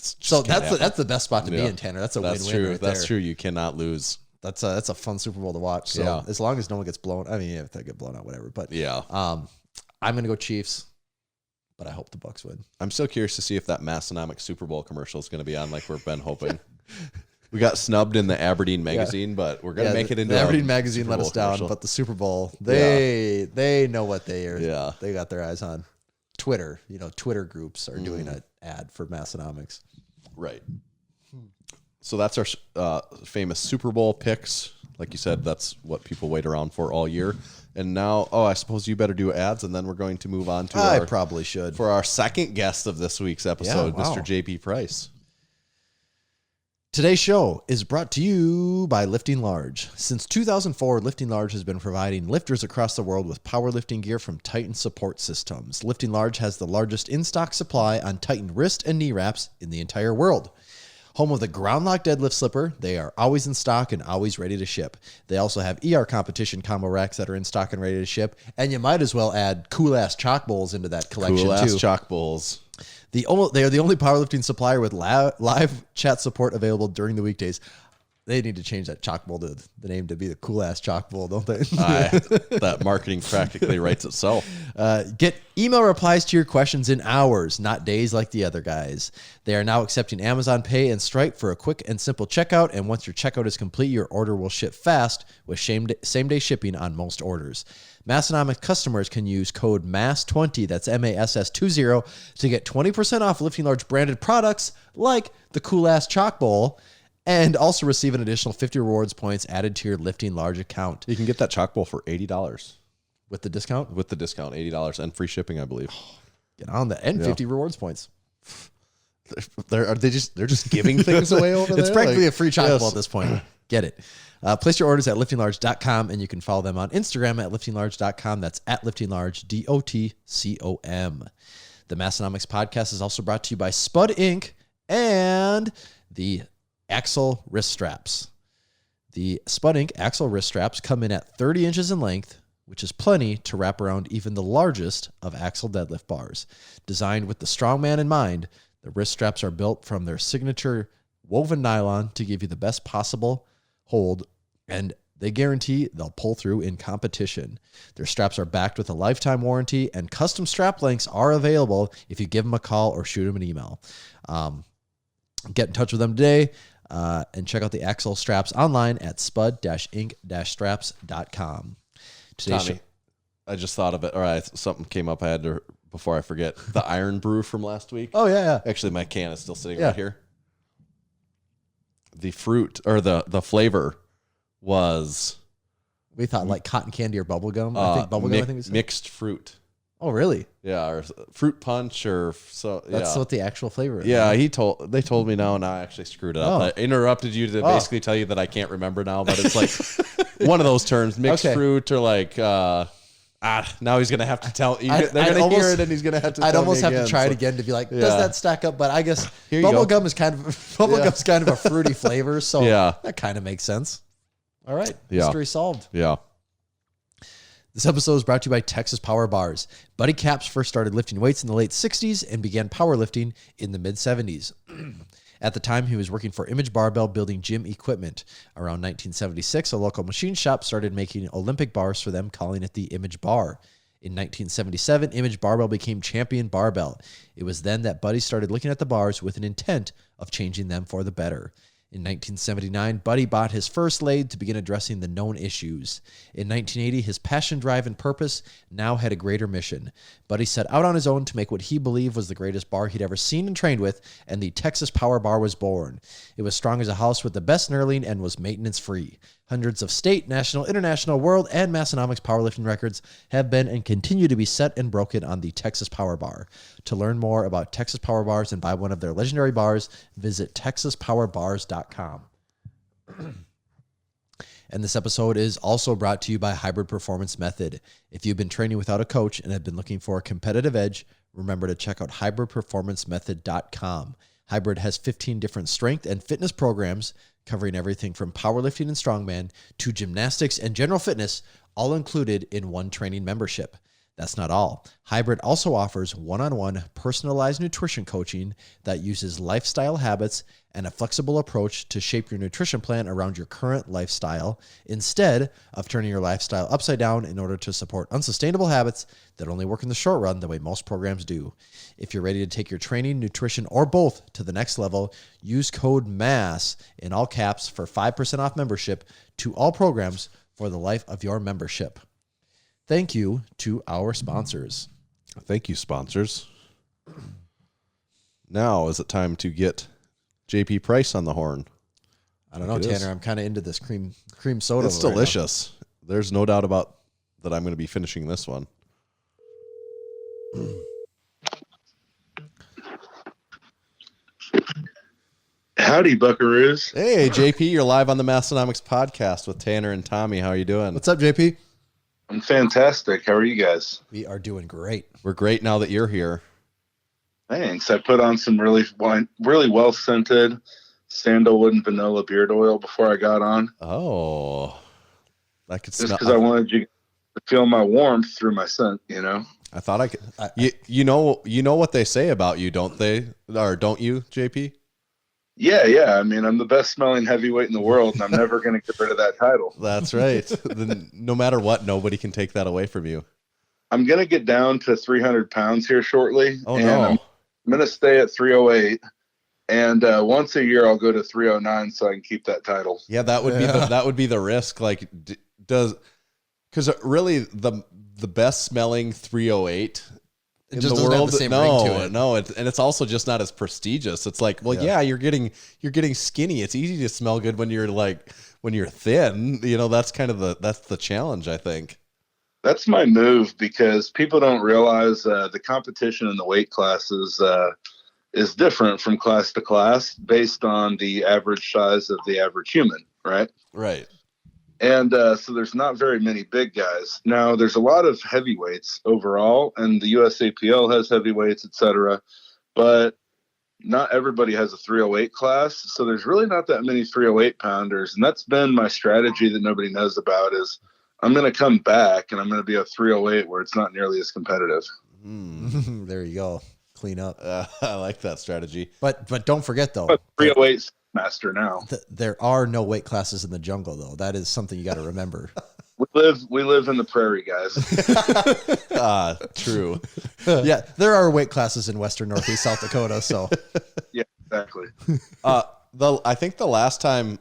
So that's the best spot to be in, Tanner. That's a win-win right there.
That's true. You cannot lose.
That's a fun Super Bowl to watch. So as long as no one gets blown, if they get blown out, whatever. But I'm going to go Chiefs. But I hope the Bucks win.
I'm still curious to see if that Massenomics Super Bowl commercial is going to be on, like we've been hoping. We got snubbed in the Aberdeen magazine, but we're going to make it into
the Aberdeen magazine. Let us down, but the Super Bowl, they know what they are.
Yeah,
they got their eyes on. Twitter, Twitter groups are doing an ad for Massenomics.
Right. So that's our famous Super Bowl picks. Like you said, that's what people wait around for all year. And now, I suppose you better do ads, and then we're going to move on to
I probably should.
For our second guest of this week's episode, Mr. JP Price.
Today's show is brought to you by Lifting Large. Since 2004, Lifting Large has been providing lifters across the world with powerlifting gear from Titan Support Systems. Lifting Large has the largest in-stock supply on Titan wrist and knee wraps in the entire world. Home of the Ground Lock Deadlift Slipper, they are always in stock and always ready to ship. They also have ER competition combo racks that are in stock and ready to ship. And you might as well add cool-ass chalk bowls into that collection,
Cool-ass
too.
chalk bowls.
They are the only powerlifting supplier with live chat support available during the weekdays. They need to change that chalk bowl to the name to be the cool ass chalk bowl, don't they?
That marketing practically writes itself.
Get email replies to your questions in hours, not days like the other guys. They are now accepting Amazon Pay and Stripe for a quick and simple checkout. And once your checkout is complete, your order will ship fast with same-day shipping on most orders. Massenomics customers can use code MASS20, that's MASS20, to get 20% off Lifting Large branded products like the cool-ass chalk bowl, and also receive an additional 50 rewards points added to your Lifting Large account.
You can get that chalk bowl for $80.
With the discount?
With the discount, $80 and free shipping, I believe.
Get on that. And 50 rewards points.
They're just giving things away over there?
It's practically a free chalk
yes.
bowl at this point. Get it. Place your orders at liftinglarge.com, and you can follow them on Instagram at liftinglarge.com. That's at liftinglarge, DOTCOM. The Massenomics podcast is also brought to you by SPUD Inc. and the Axle wrist straps. The SPUD Inc. Axle wrist straps come in at 30 inches in length, which is plenty to wrap around even the largest of axle deadlift bars. Designed with the strongman in mind, the wrist straps are built from their signature woven nylon to give you the best possible hold, and they guarantee they'll pull through in competition. Their straps are backed with a lifetime warranty, and custom strap lengths are available if you give them a call or shoot them an email. Get in touch with them today and check out the axle straps online at spud-inc-straps.com.
Tommy, I just thought of it. All right, something came up I had to, before I forget. The Iron Brew from last week.
Oh, yeah.
Actually, my can is still sitting right here. The fruit, or the flavor was...
We thought like cotton candy or bubble gum. I think bubble gum, I think we said.
Mixed fruit.
Oh, really?
Yeah, or fruit punch, or so.
That's what the actual flavor is.
Yeah, they told me now, and I actually screwed it up. I interrupted you to basically tell you that I can't remember now, but it's like one of those terms, mixed fruit, or like, now he's going to have to tell, they're going to hear it, and he's going to have to tell me
I'd almost have
again,
to try it again to be like, does that stack up? But I guess bubble gum is kind of a fruity flavor, so that kind of makes sense. All right, mystery solved.
Yeah.
This episode is brought to you by Texas Power Bars. Buddy Caps first started lifting weights in the late 60s and began powerlifting in the mid-70s. At the time, he was working for Image Barbell building gym equipment. Around 1976, a local machine shop started making Olympic bars for them, calling it the Image Bar. In 1977, Image Barbell became Champion Barbell. It was then that Buddy started looking at the bars with an intent of changing them for the better. In 1979, Buddy bought his first lathe to begin addressing the known issues. In 1980, his passion, drive, and purpose now had a greater mission. Buddy set out on his own to make what he believed was the greatest bar he'd ever seen and trained with, and the Texas Power Bar was born. It was strong as a house with the best knurling and was maintenance-free. Hundreds of state, national, international, world, and Massenomics powerlifting records have been and continue to be set and broken on the Texas Power Bar. To learn more about Texas Power Bars and buy one of their legendary bars, visit texaspowerbars.com. And this episode is also brought to you by Hybrid Performance Method. If you've been training without a coach and have been looking for a competitive edge, remember to check out hybridperformancemethod.com. Hybrid has 15 different strength and fitness programs covering everything from powerlifting and strongman to gymnastics and general fitness, all included in one training membership. That's not all. Hybrid also offers one-on-one personalized nutrition coaching that uses lifestyle habits and a flexible approach to shape your nutrition plan around your current lifestyle instead of turning your lifestyle upside down in order to support unsustainable habits that only work in the short run the way most programs do. If you're ready to take your training, nutrition, or both to the next level, use code MASS in all caps for 5% off membership to all programs for the life of your membership. Thank you to our sponsors.
Thank you, sponsors. Now is it time to get JP Price on the horn?
I don't know, Tanner. I'm kind of into this cream soda.
It's delicious. There's no doubt about that. I'm going to be finishing this one.
Howdy, buckaroos.
Hey, JP, you're live on the Massenomics podcast with Tanner and Tommy. How are you doing?
What's up, JP?
I'm fantastic. How are you guys?
We are doing great.
We're great now that you're here.
Thanks. I put on some really well-scented sandalwood and vanilla beard oil before I got on.
Oh, I could
Just
smell.
because I wanted you to feel my warmth through my scent, you know?
I thought I could. You know what they say about you, don't they? Or don't you, JP?
Yeah. I mean, I'm the best smelling heavyweight in the world, and I'm never going to get rid of that title.
That's right. No matter what, nobody can take that away from you.
I'm going to get down to 300 pounds here shortly.
Oh,
and
no.
I'm going to stay at 308. And once a year, I'll go to 309 so I can keep that title.
Yeah, that would be the risk. Like, because really the best smelling 308 in
just
the
doesn't have
world.
the same ring to it.
And it's also just not as prestigious. It's like, well, yeah, you're getting skinny. It's easy to smell good when you're thin. You know, that's kind of the challenge, I think.
That's my move because people don't realize the competition in the weight classes is different from class to class based on the average size of the average human, right?
Right.
And so there's not very many big guys. Now, there's a lot of heavyweights overall, and the USAPL has heavyweights, etc. But not everybody has a 308 class, so there's really not that many 308 pounders. And that's been my strategy that nobody knows about is I'm going to come back and I'm going to be a 308 where it's not nearly as competitive.
There you go. Clean up.
I like that strategy.
But don't forget, though.
But 308 master now.
There are no weight classes in the jungle, though. That is something you got to remember.
We live in the prairie, guys.
True.
Yeah, there are weight classes in Western Northeast South Dakota. So
Yeah, exactly.
I think the last time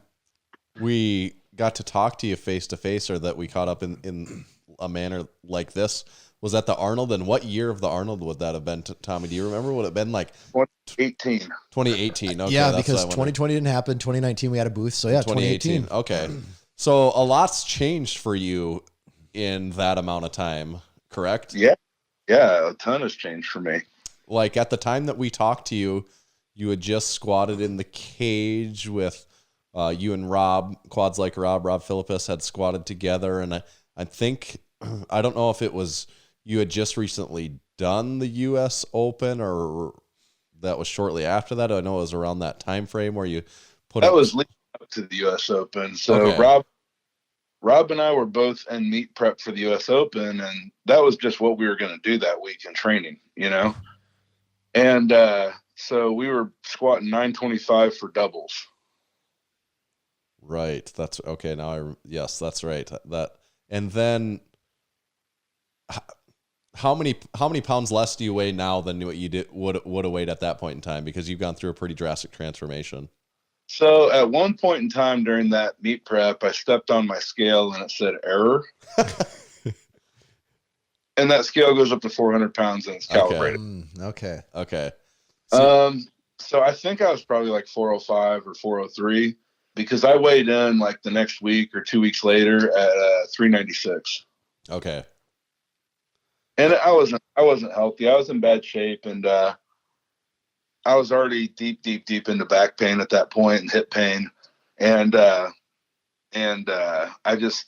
we got to talk to you face to face, or that we caught up in a manner like this, was at the Arnold. And what year of the Arnold would that have been, Tommy? Do you remember? Would it have been like
2018?
2018. Okay,
yeah,
that's
because
what I wondered.
2020 didn't happen. 2019 we had a booth. So yeah, 2018.
Okay, so a lot's changed for you in that amount of time, correct?
Yeah, a ton has changed for me.
Like at the time that we talked to you, you had just squatted in the cage with you and Rob, Quads Like Rob Philippus had squatted together. And I think, I don't know if it was you had just recently done the U.S. Open or that was shortly after that. I know it was around that time frame where you put
that was leading up to the U.S. Open. So
okay.
Rob and I were both in meet prep for the U.S. Open, and that was just what we were going to do that week in training, you know? And so we were squatting 925 for doubles.
Right. That's okay. Now yes, that's right. That, and then how many pounds less do you weigh now than what you would have weighed at that point in time? Because you've gone through a pretty drastic transformation.
So at one point in time during that meet prep, I stepped on my scale and it said error. And that scale goes up to 400 pounds and it's calibrated.
Okay.
So I think I was probably like 405 or 403 because I weighed in like the next week or 2 weeks later at 396.
Okay.
And I wasn't healthy. I was in bad shape, and I was already deep into back pain at that point and hip pain, and I just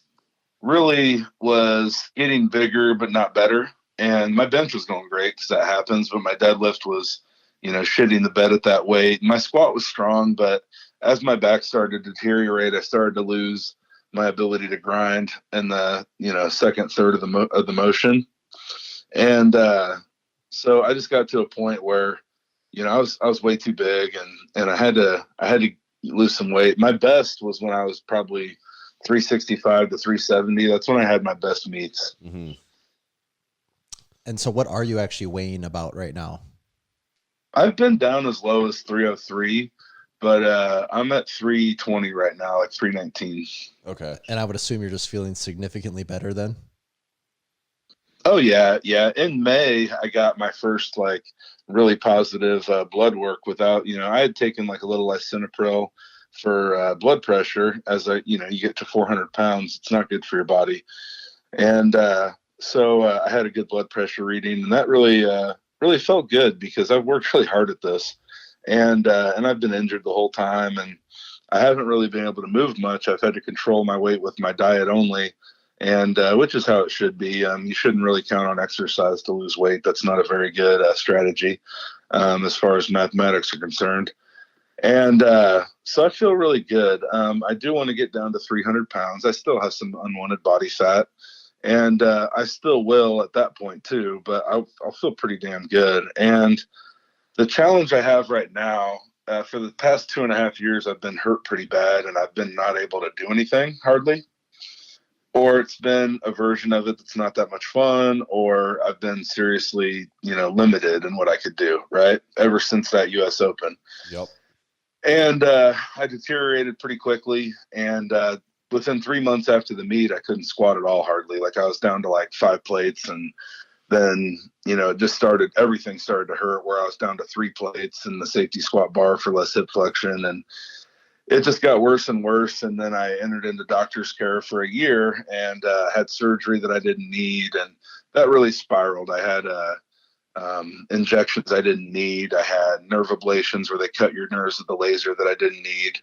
really was getting bigger but not better. And my bench was going great because that happens, but my deadlift was, shitting the bed at that weight. My squat was strong, but as my back started to deteriorate, I started to lose my ability to grind in the second third of the motion. And so I just got to a point where I was way too big, and I had to lose some weight. My best was when I was probably 365 to 370. That's when I had my best meets.
Mm-hmm.
And so what are you actually weighing about right now?
I've been down as low as 303, but I'm at 320 right now, like 319.
Okay.
And I would assume you're just feeling significantly better then?
Oh, yeah. In May, I got my first, really positive blood work without, I had taken, a little lisinopril for blood pressure as you get to 400 pounds. It's not good for your body. And so I had a good blood pressure reading, and that really felt good because I've worked really hard at this. And I've been injured the whole time, and I haven't really been able to move much. I've had to control my weight with my diet only, and which is how it should be. You shouldn't really count on exercise to lose weight. That's not a very good strategy as far as mathematics are concerned. And so I feel really good. I do want to get down to 300 pounds. I still have some unwanted body fat, and I still will at that point too, but I'll feel pretty damn good. And the challenge I have right now, for the past 2.5 years, I've been hurt pretty bad, and I've been not able to do anything hardly. Or it's been a version of it that's not that much fun, or I've been seriously, limited in what I could do, right? Ever since that US Open.
Yep.
And I deteriorated pretty quickly. And within 3 months after the meet, I couldn't squat at all hardly. Like I was down to like 5 plates, and then, everything started to hurt, where I was down to 3 plates and the safety squat bar for less hip flexion. And it just got worse and worse. And then I entered into doctor's care for a year and had surgery that I didn't need. And that really spiraled. I had injections I didn't need. I had nerve ablations where they cut your nerves with the laser that I didn't need.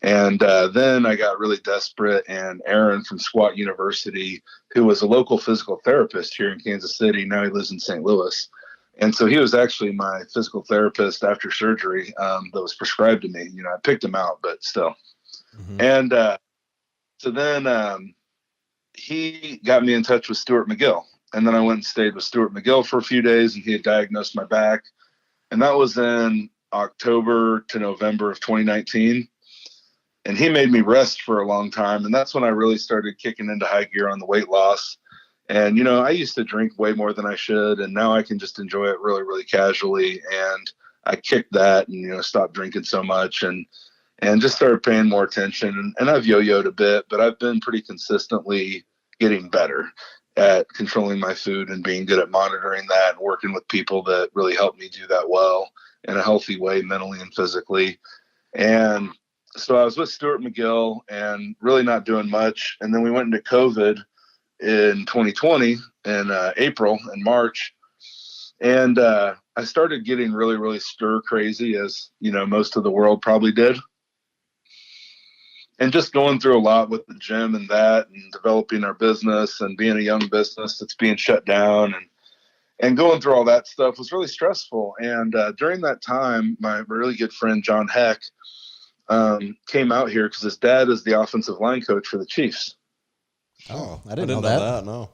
And then I got really desperate, and Aaron from Squat University, who was a local physical therapist here in Kansas City, now he lives in St. Louis. And so he was actually my physical therapist after surgery that was prescribed to me. I picked him out, but still. Mm-hmm. And so then he got me in touch with Stuart McGill. And then I went and stayed with Stuart McGill for a few days, and he had diagnosed my back. And that was in October to November of 2019. And he made me rest for a long time. And that's when I really started kicking into high gear on the weight loss. And, I used to drink way more than I should. And now I can just enjoy it really, really casually. And I kicked that and, stopped drinking so much and just started paying more attention. And I've yo-yoed a bit, but I've been pretty consistently getting better at controlling my food and being good at monitoring that and working with people that really help me do that well in a healthy way, mentally and physically. And so I was with Stuart McGill and really not doing much. And then we went into COVID in 2020 in April and March. And I started getting really, really stir crazy, as, most of the world probably did. And just going through a lot with the gym and that, and developing our business and being a young business that's being shut down, and going through all that stuff was really stressful. And during that time, my really good friend, John Heck, came out here because his dad is the offensive line coach for the Chiefs.
Oh, I didn't know that.
No.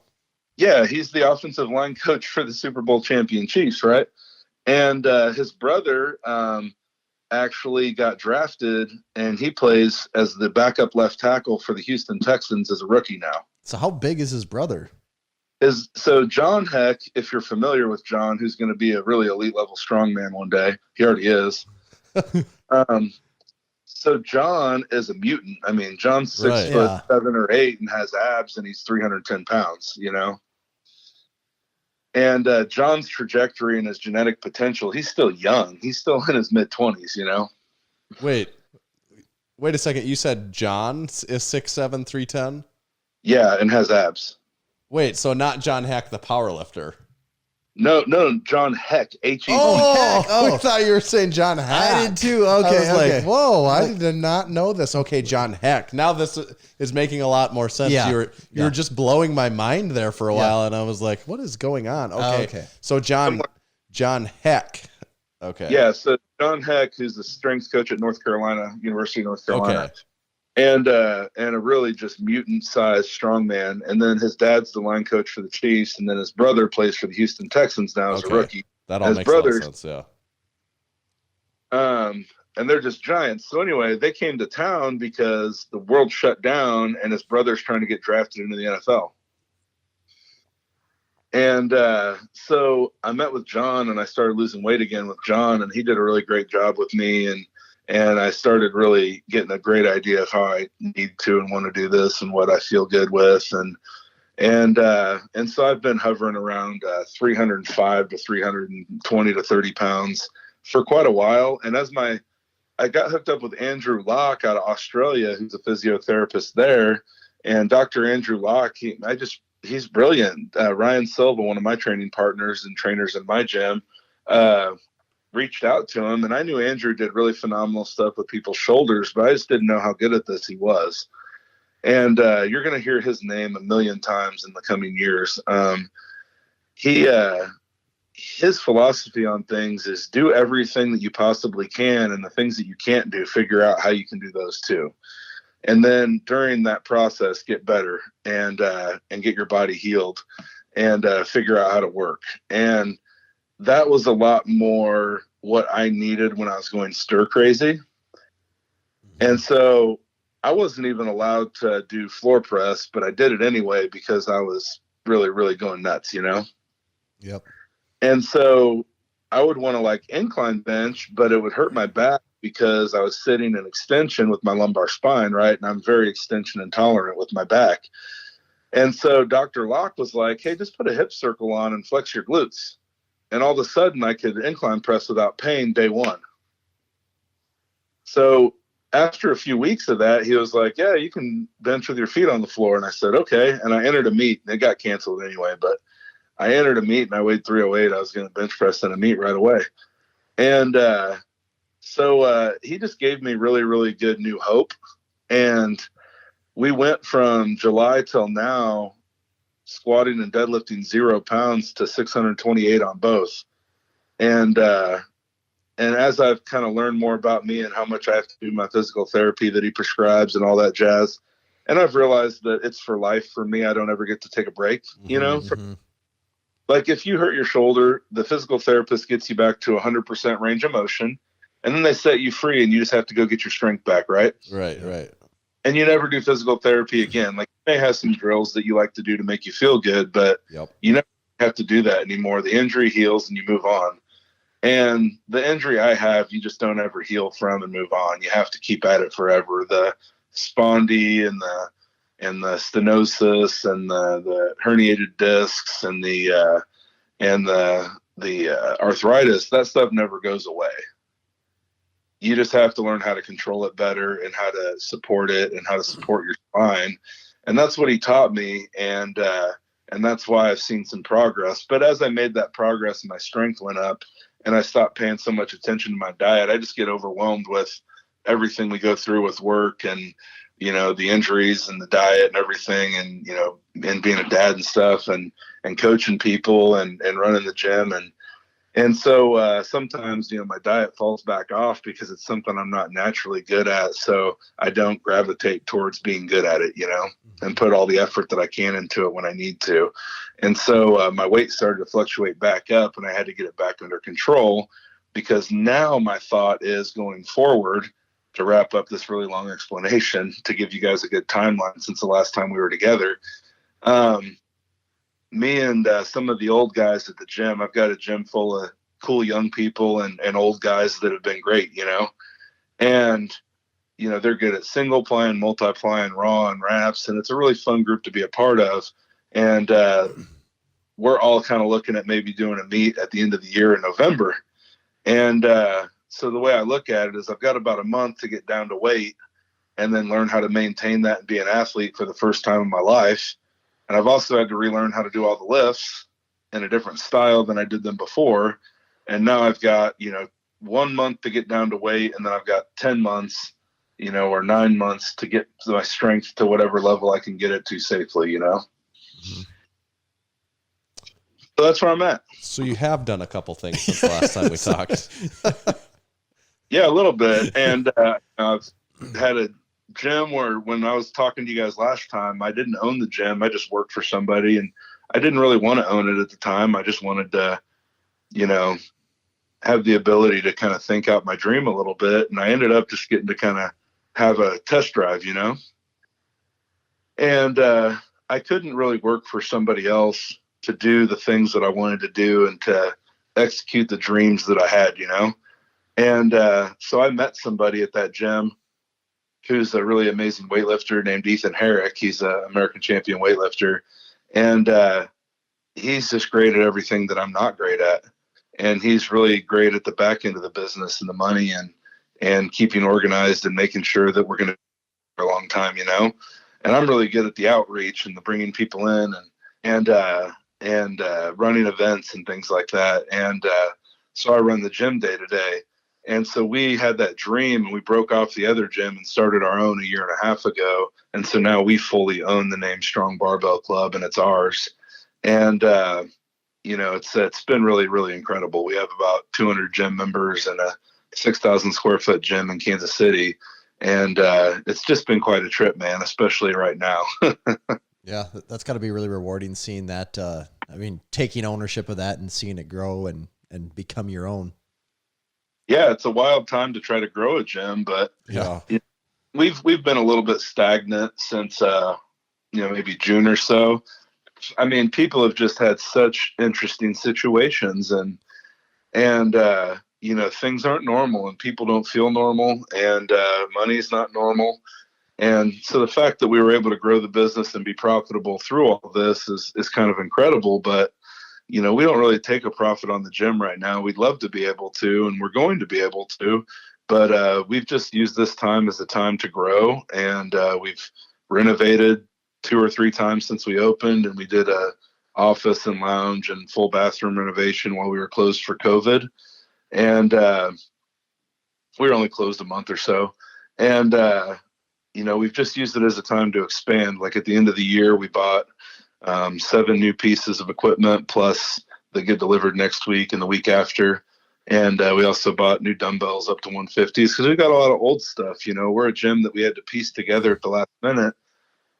Yeah, he's the offensive line coach for the Super Bowl champion Chiefs, right? And his brother actually got drafted, and he plays as the backup left tackle for the Houston Texans as a rookie now.
So how big is his brother?
So John Heck, if you're familiar with John, who's going to be a really elite level strongman one day, he already is. So John is a mutant. I mean, John's 6 foot 7 or 8 and has abs, and he's 310 pounds, And John's trajectory and his genetic potential, he's still young. He's still in his mid-20s,
Wait a second. You said John is 6'7", 310?
Yeah, and has abs.
Wait, so not John Heck, the powerlifter?
No, John Heck, H-E-C.
I thought you were saying John Heck.
I did too. Okay,
like, whoa, I did not know this. Okay, John Heck. Now this is making a lot more sense.
Yeah.
You were just blowing my mind there for a while, and I was like, what is going on? Okay. So John Heck. Okay.
Yeah, so John Heck, who's the strength coach at University of North Carolina.
Okay.
And a really just mutant-sized strongman. And then his dad's the line coach for the Chiefs, and then his brother plays for the Houston Texans now as a rookie.
That all makes a lot of sense, yeah.
And they're just giants. So anyway, they came to town because the world shut down, and his brother's trying to get drafted into the NFL. And so I met with John, and I started losing weight again with John, and he did a really great job with me. And I started really getting a great idea of how I need to and want to do this and what I feel good with. And so I've been hovering around 305 to 320 to 30 pounds for quite a while. And I got hooked up with Andrew Locke out of Australia, who's a physiotherapist there. And Dr. Andrew Locke, he's brilliant. Ryan Silva, one of my training partners and trainers in my gym, reached out to him, and I knew Andrew did really phenomenal stuff with people's shoulders, but I just didn't know how good at this he was. And you're going to hear his name a million times in the coming years. His philosophy on things is do everything that you possibly can, and the things that you can't do, figure out how you can do those too. And then during that process, get better and get your body healed and figure out how to work. And that was a lot more what I needed when I was going stir crazy. And so I wasn't even allowed to do floor press, but I did it anyway because I was really, really going nuts, you know?
Yep.
And so I would want to like incline bench, but it would hurt my back because I was sitting in extension with my lumbar spine, right? And I'm very extension intolerant with my back. And so Dr. Locke was like, hey, just put a hip circle on and flex your glutes. And all of a sudden I could incline press without pain day one. So after a few weeks of that, he was like, yeah, you can bench with your feet on the floor. And I said, okay. And I entered a meet, and it got canceled anyway, but I entered a meet and I weighed 308. I was going to bench press in a meet right away. And so he just gave me really, really good new hope. And we went from July till now squatting and deadlifting 0 pounds to 628 on both. And as I've kind of learned more about me and how much I have to do my physical therapy that he prescribes and all that jazz, and I've realized that it's for life for me. I don't ever get to take a break, you know? Like if you hurt your shoulder, the physical therapist gets you back to 100% range of motion, and then they set you free and you just have to go get your strength back, right?
Right, right.
And you never do physical therapy again. Like you may have some drills that you like to do to make you feel good, but you never have to do that anymore. The injury heals and you move on. And the injury I have, you just don't ever heal from and move on. You have to keep at it forever. The spondy and the stenosis and the herniated discs and the arthritis, that stuff never goes away. You just have to learn how to control it better and how to support it and how to support your spine. And that's what he taught me. And that's why I've seen some progress. But as I made that progress and my strength went up and I stopped paying so much attention to my diet, I just get overwhelmed with everything we go through with work and, you know, the injuries and the diet and everything, and, you know, and being a dad and stuff and coaching people and running the gym. And so sometimes, you know, my diet falls back off because it's something I'm not naturally good at. So I don't gravitate towards being good at it, you know, and put all the effort that I can into it when I need to. And so my weight started to fluctuate back up, and I had to get it back under control, because now my thought is going forward, to wrap up this really long explanation, to give you guys a good timeline since the last time we were together. Me and some of the old guys at the gym, I've got a gym full of cool young people and old guys that have been great, you know, and, you know, they're good at single ply and multi-ply and raw and wraps. And it's a really fun group to be a part of. And we're all kind of looking at maybe doing a meet at the end of the year in November. And so the way I look at it is I've got about a month to get down to weight and then learn how to maintain that and be an athlete for the first time in my life. And I've also had to relearn how to do all the lifts in a different style than I did them before. And now I've got, you know, 1 month to get down to weight, and then I've got 10 months, you know, or 9 months to get my strength to whatever level I can get it to safely, you know. So that's where I'm at.
So you have done a couple things since the last time we talked.
Yeah, a little bit. And I've had a gym where when I was talking to you guys last time, I didn't own the gym. I just worked for somebody, and I didn't really want to own it at the time. I just wanted to, you know, have the ability to kind of think out my dream a little bit. And I ended up just getting to kind of have a test drive, you know, and I couldn't really work for somebody else to do the things that I wanted to do and to execute the dreams that I had, you know. And so I met somebody at that gym who's a really amazing weightlifter named Ethan Herrick. He's an American champion weightlifter. And he's just great at everything that I'm not great at. And he's really great at the back end of the business and the money and keeping organized and making sure that we're going to for a long time, you know. And I'm really good at the outreach and the bringing people in and running events and things like that. And So I run the gym day to day. And so we had that dream, and we broke off the other gym and started our own a year and a half ago. And so now we fully own the name Strong Barbell Club, and it's ours. And, it's been really, really incredible. We have about 200 gym members and a 6,000 square foot gym in Kansas City. And it's just been quite a trip, man, especially right now.
Yeah, that's got to be really rewarding seeing that. Taking ownership of that and seeing it grow and become your own.
Yeah, it's a wild time to try to grow a gym, but we've been a little bit stagnant since maybe June or so. I mean, people have just had such interesting situations, and things aren't normal, and people don't feel normal, and money's not normal. And so the fact that we were able to grow the business and be profitable through all this is kind of incredible. But we don't really take a profit on the gym right now. We'd love to be able to, and we're going to be able to, but we've just used this time as a time to grow. And we've renovated 2 or 3 times since we opened, and we did a office and lounge and full bathroom renovation while we were closed for COVID. And we were only closed a month or so. And, we've just used it as a time to expand. Like at the end of the year, we bought 7 new pieces of equipment, plus they get delivered next week and the week after. And we also bought new dumbbells up to 150s because we've got a lot of old stuff. We're a gym that we had to piece together at the last minute.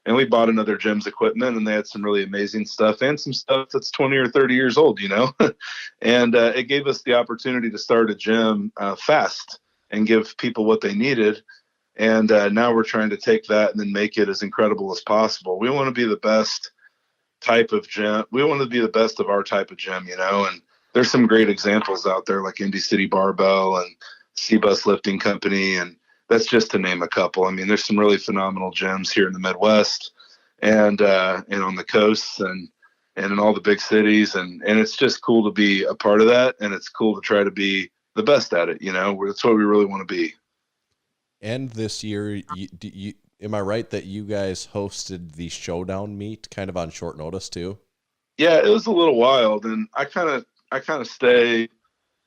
And we bought another gym's equipment, and they had some really amazing stuff and some stuff that's 20 or 30 years old, and it gave us the opportunity to start a gym fast and give people what they needed. And now we're trying to take that and then make it as incredible as possible. We want to be the best type of gym. We want to be the best of our type of gym, and there's some great examples out there like Indy City Barbell and C-Bus Lifting Company. And that's just to name a couple. I mean, there's some really phenomenal gyms here in the Midwest and on the coasts and in all the big cities. And it's just cool to be a part of that. And it's cool to try to be the best at it. That's what we really want to be.
And this year, am I right that you guys hosted the Showdown meet kind of on short notice too?
Yeah, it was a little wild, and I kind of stay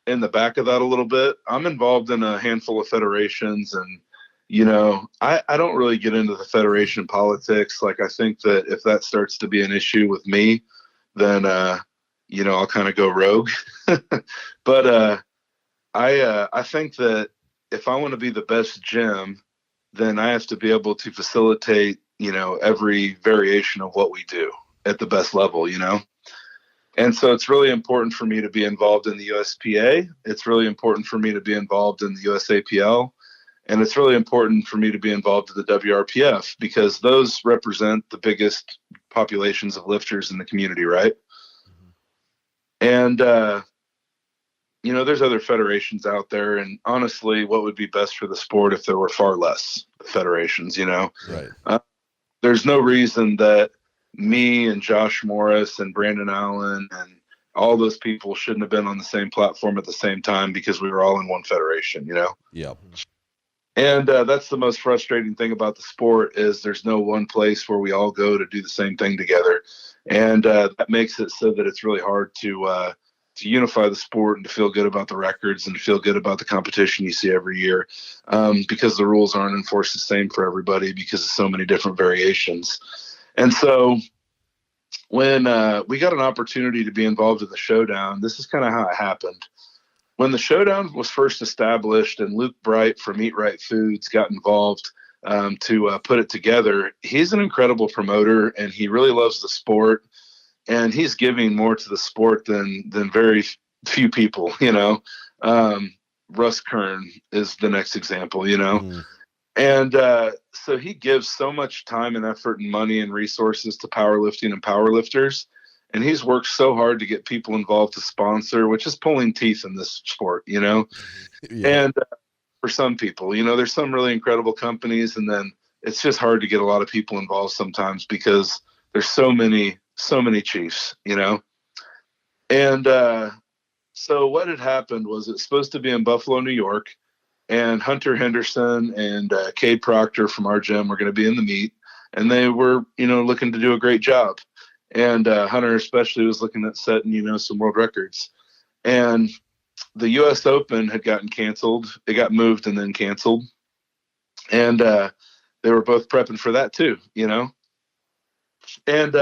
in the back of that a little bit. I'm involved in a handful of federations, and I don't really get into the federation politics. Like, I think that if that starts to be an issue with me, then I'll kind of go rogue. But I think that if I want to be the best gym, then I have to be able to facilitate, every variation of what we do at the best level, And so it's really important for me to be involved in the USPA. It's really important for me to be involved in the USAPL. And it's really important for me to be involved in the WRPF because those represent the biggest populations of lifters in the community, right? And, there's other federations out there. And honestly, what would be best for the sport if there were far less federations,
Right.
There's no reason that me and Josh Morris and Brandon Allen and all those people shouldn't have been on the same platform at the same time because we were all in one federation,
Yep.
And that's the most frustrating thing about the sport is there's no one place where we all go to do the same thing together. And that makes it so that it's really hard to unify the sport and to feel good about the records and to feel good about the competition you see every year because the rules aren't enforced the same for everybody because of so many different variations. And so when we got an opportunity to be involved in the Showdown, this is kind of how it happened. When the Showdown was first established and Luke Bright from Eat Right Foods got involved to put it together, he's an incredible promoter and he really loves the sport. And he's giving more to the sport than very few people, Russ Kern is the next example, And so he gives so much time and effort and money and resources to powerlifting and powerlifters. And he's worked so hard to get people involved to sponsor, which is pulling teeth in this sport, Yeah. And for some people, there's some really incredible companies. And then it's just hard to get a lot of people involved sometimes because there's so many chiefs, And so what had happened was it's supposed to be in Buffalo, New York. And Hunter Henderson and Cade Proctor from our gym were going to be in the meet. And they were, looking to do a great job. And Hunter especially was looking at setting, some world records. And the U.S. Open had gotten canceled. It got moved and then canceled. And they were both prepping for that too, you know. And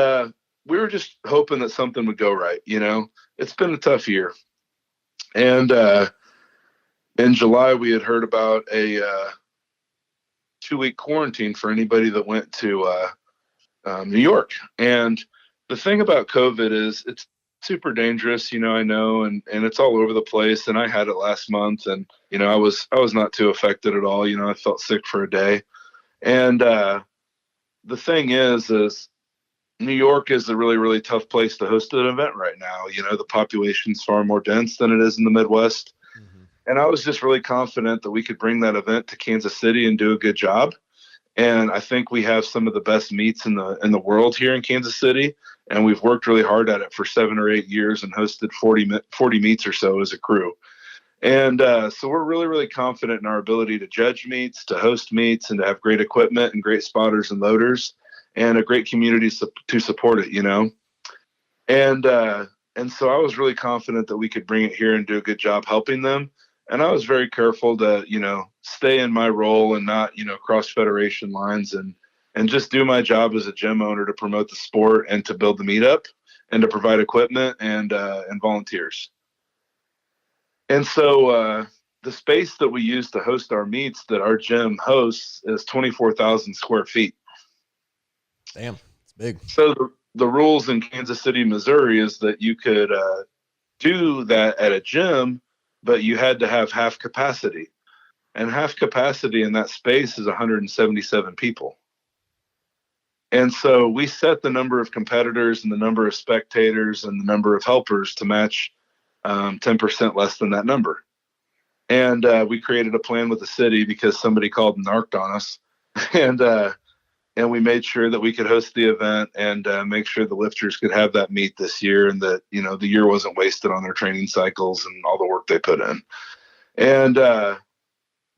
we were just hoping that something would go right, you know. It's been a tough year. And in July, we had heard about a 2-week quarantine for anybody that went to New York. And the thing about COVID is it's super dangerous, you know, I know, and it's all over the place. And I had it last month, and, you know, I was not too affected at all. You know, I felt sick for a day. And the thing is New York is a really, really tough place to host an event right now. You know, the population's far more dense than it is in the Midwest. Mm-hmm. And I was just really confident that we could bring that event to Kansas City and do a good job. And I think we have some of the best meets in the world here in Kansas City. And we've worked really hard at it for 7 or 8 years and hosted 40 meets or so as a crew. And so we're really, really confident in our ability to judge meets, to host meets, and to have great equipment and great spotters and loaders and a great community to support it, you know. And so I was really confident that we could bring it here and do a good job helping them. And I was very careful to, you know, stay in my role and not, you know, cross federation lines and just do my job as a gym owner to promote the sport and to build the meetup and to provide equipment and volunteers. And so the space that we use to host our meets that our gym hosts is 24,000 square feet.
Damn, it's big.
So the rules in Kansas City, Missouri is that you could do that at a gym, but you had to have half capacity. And half capacity in that space is 177 people. And so we set the number of competitors and the number of spectators and the number of helpers to match 10% less than that number. And we created a plan with the city because somebody called and narked on us. And we made sure that we could host the event and make sure the lifters could have that meet this year, and that, you know, the year wasn't wasted on their training cycles and all the work they put in. And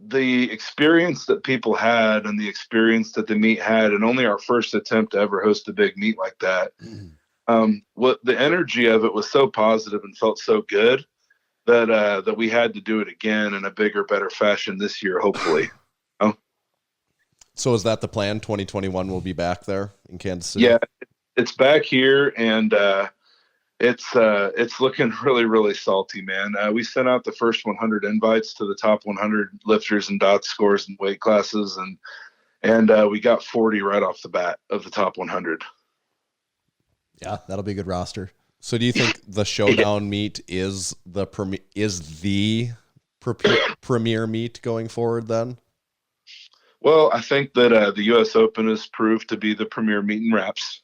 the experience that people had and the experience that the meet had, and only our first attempt to ever host a big meet like that, what the energy of it was so positive and felt so good that we had to do it again in a bigger, better fashion this year, hopefully.
So is that the plan? 2021 will be back there in Kansas City?
Yeah, it's back here, and it's looking really, really salty, man. We sent out the first 100 invites to the top 100 lifters and dot scores and weight classes, and we got 40 right off the bat of the top 100.
Yeah, that'll be a good roster.
So do you think the showdown meet is the premier meet going forward then?
Well, I think that the U.S. Open has proved to be the premier meet in wraps,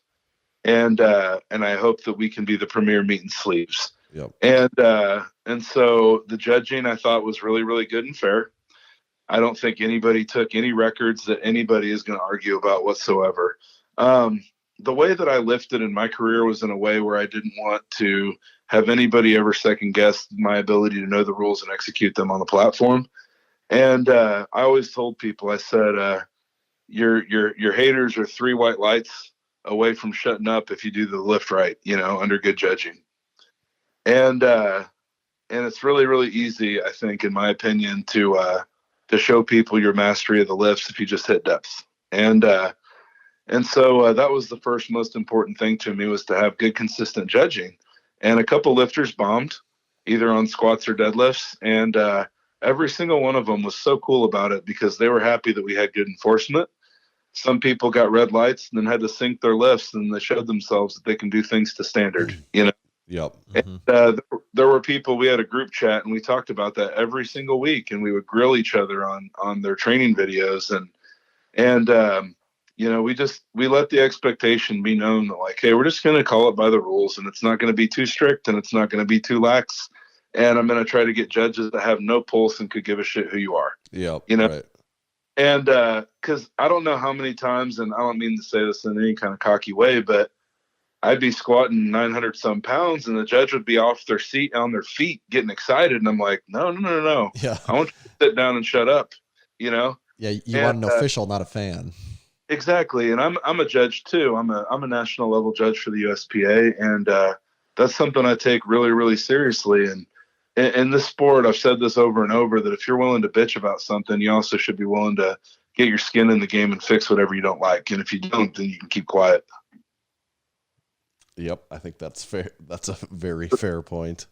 and I hope that we can be the premier meet in sleeves.
Yep.
And so the judging, I thought, was really, really good and fair. I don't think anybody took any records that anybody is going to argue about whatsoever. The way that I lifted in my career was in a way where I didn't want to have anybody ever second guess my ability to know the rules and execute them on the platform. And I always told people, I said, your haters are 3 white lights away from shutting up if you do the lift right, you know, under good judging. And it's really, really easy, I think, in my opinion, to show people your mastery of the lifts if you just hit depth. And so that was the first most important thing to me, was to have good, consistent judging. And a couple lifters bombed, either on squats or deadlifts, and every single one of them was so cool about it because they were happy that we had good enforcement. Some people got red lights and then had to sync their lifts, and they showed themselves that they can do things to standard, you know?
Yep.
And, there were people, we had a group chat and we talked about that every single week, and we would grill each other on their training videos. And you know, we let the expectation be known that, like, hey, we're just going to call it by the rules, and it's not going to be too strict and it's not going to be too lax. And I'm going to try to get judges that have no pulse and could give a shit who you are.
Yeah.
You know?
Right.
And because I don't know how many times, and I don't mean to say this in any kind of cocky way, but I'd be squatting 900 some pounds and the judge would be off their seat, on their feet, getting excited. And I'm like, no.
Yeah.
I want you to sit down and shut up, you know?
Yeah. You want an official, not a fan.
Exactly. And I'm a judge too. I'm a national level judge for the USPA. And that's something I take really, really seriously. in this sport, I've said this over and over, that if you're willing to bitch about something, you also should be willing to get your skin in the game and fix whatever you don't like. And if you don't, then you can keep quiet.
Yep, I think that's fair. That's a very fair point.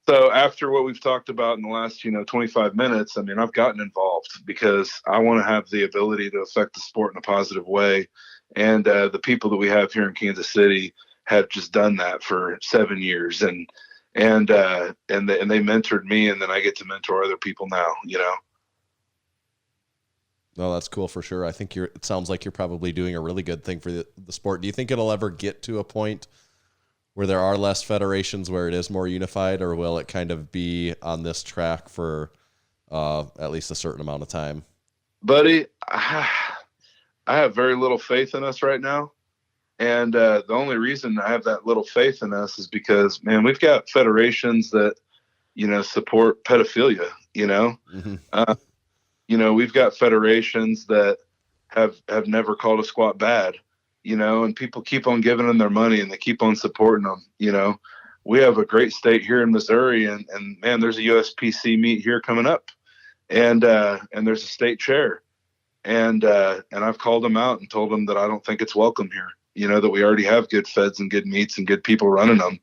So after what we've talked about in the last, 25 minutes, I mean, I've gotten involved because I want to have the ability to affect the sport in a positive way. And the people that we have here in Kansas City have just done that for 7 years. And they mentored me, and then I get to mentor other people now,
No, that's cool for sure. I think it sounds like you're probably doing a really good thing for the sport. Do you think it'll ever get to a point where there are less federations, where it is more unified, or will it kind of be on this track for at least a certain amount of time?
Buddy, I have very little faith in us right now. And the only reason I have that little faith in us is because, man, we've got federations that, support pedophilia,
Mm-hmm.
We've got federations that have never called a squat bad, and people keep on giving them their money and they keep on supporting them. We have a great state here in Missouri, and man, there's a USPC meet here coming up, and there's a state chair, and I've called them out and told them that I don't think it's welcome here. That we already have good feds and good meets and good people running them,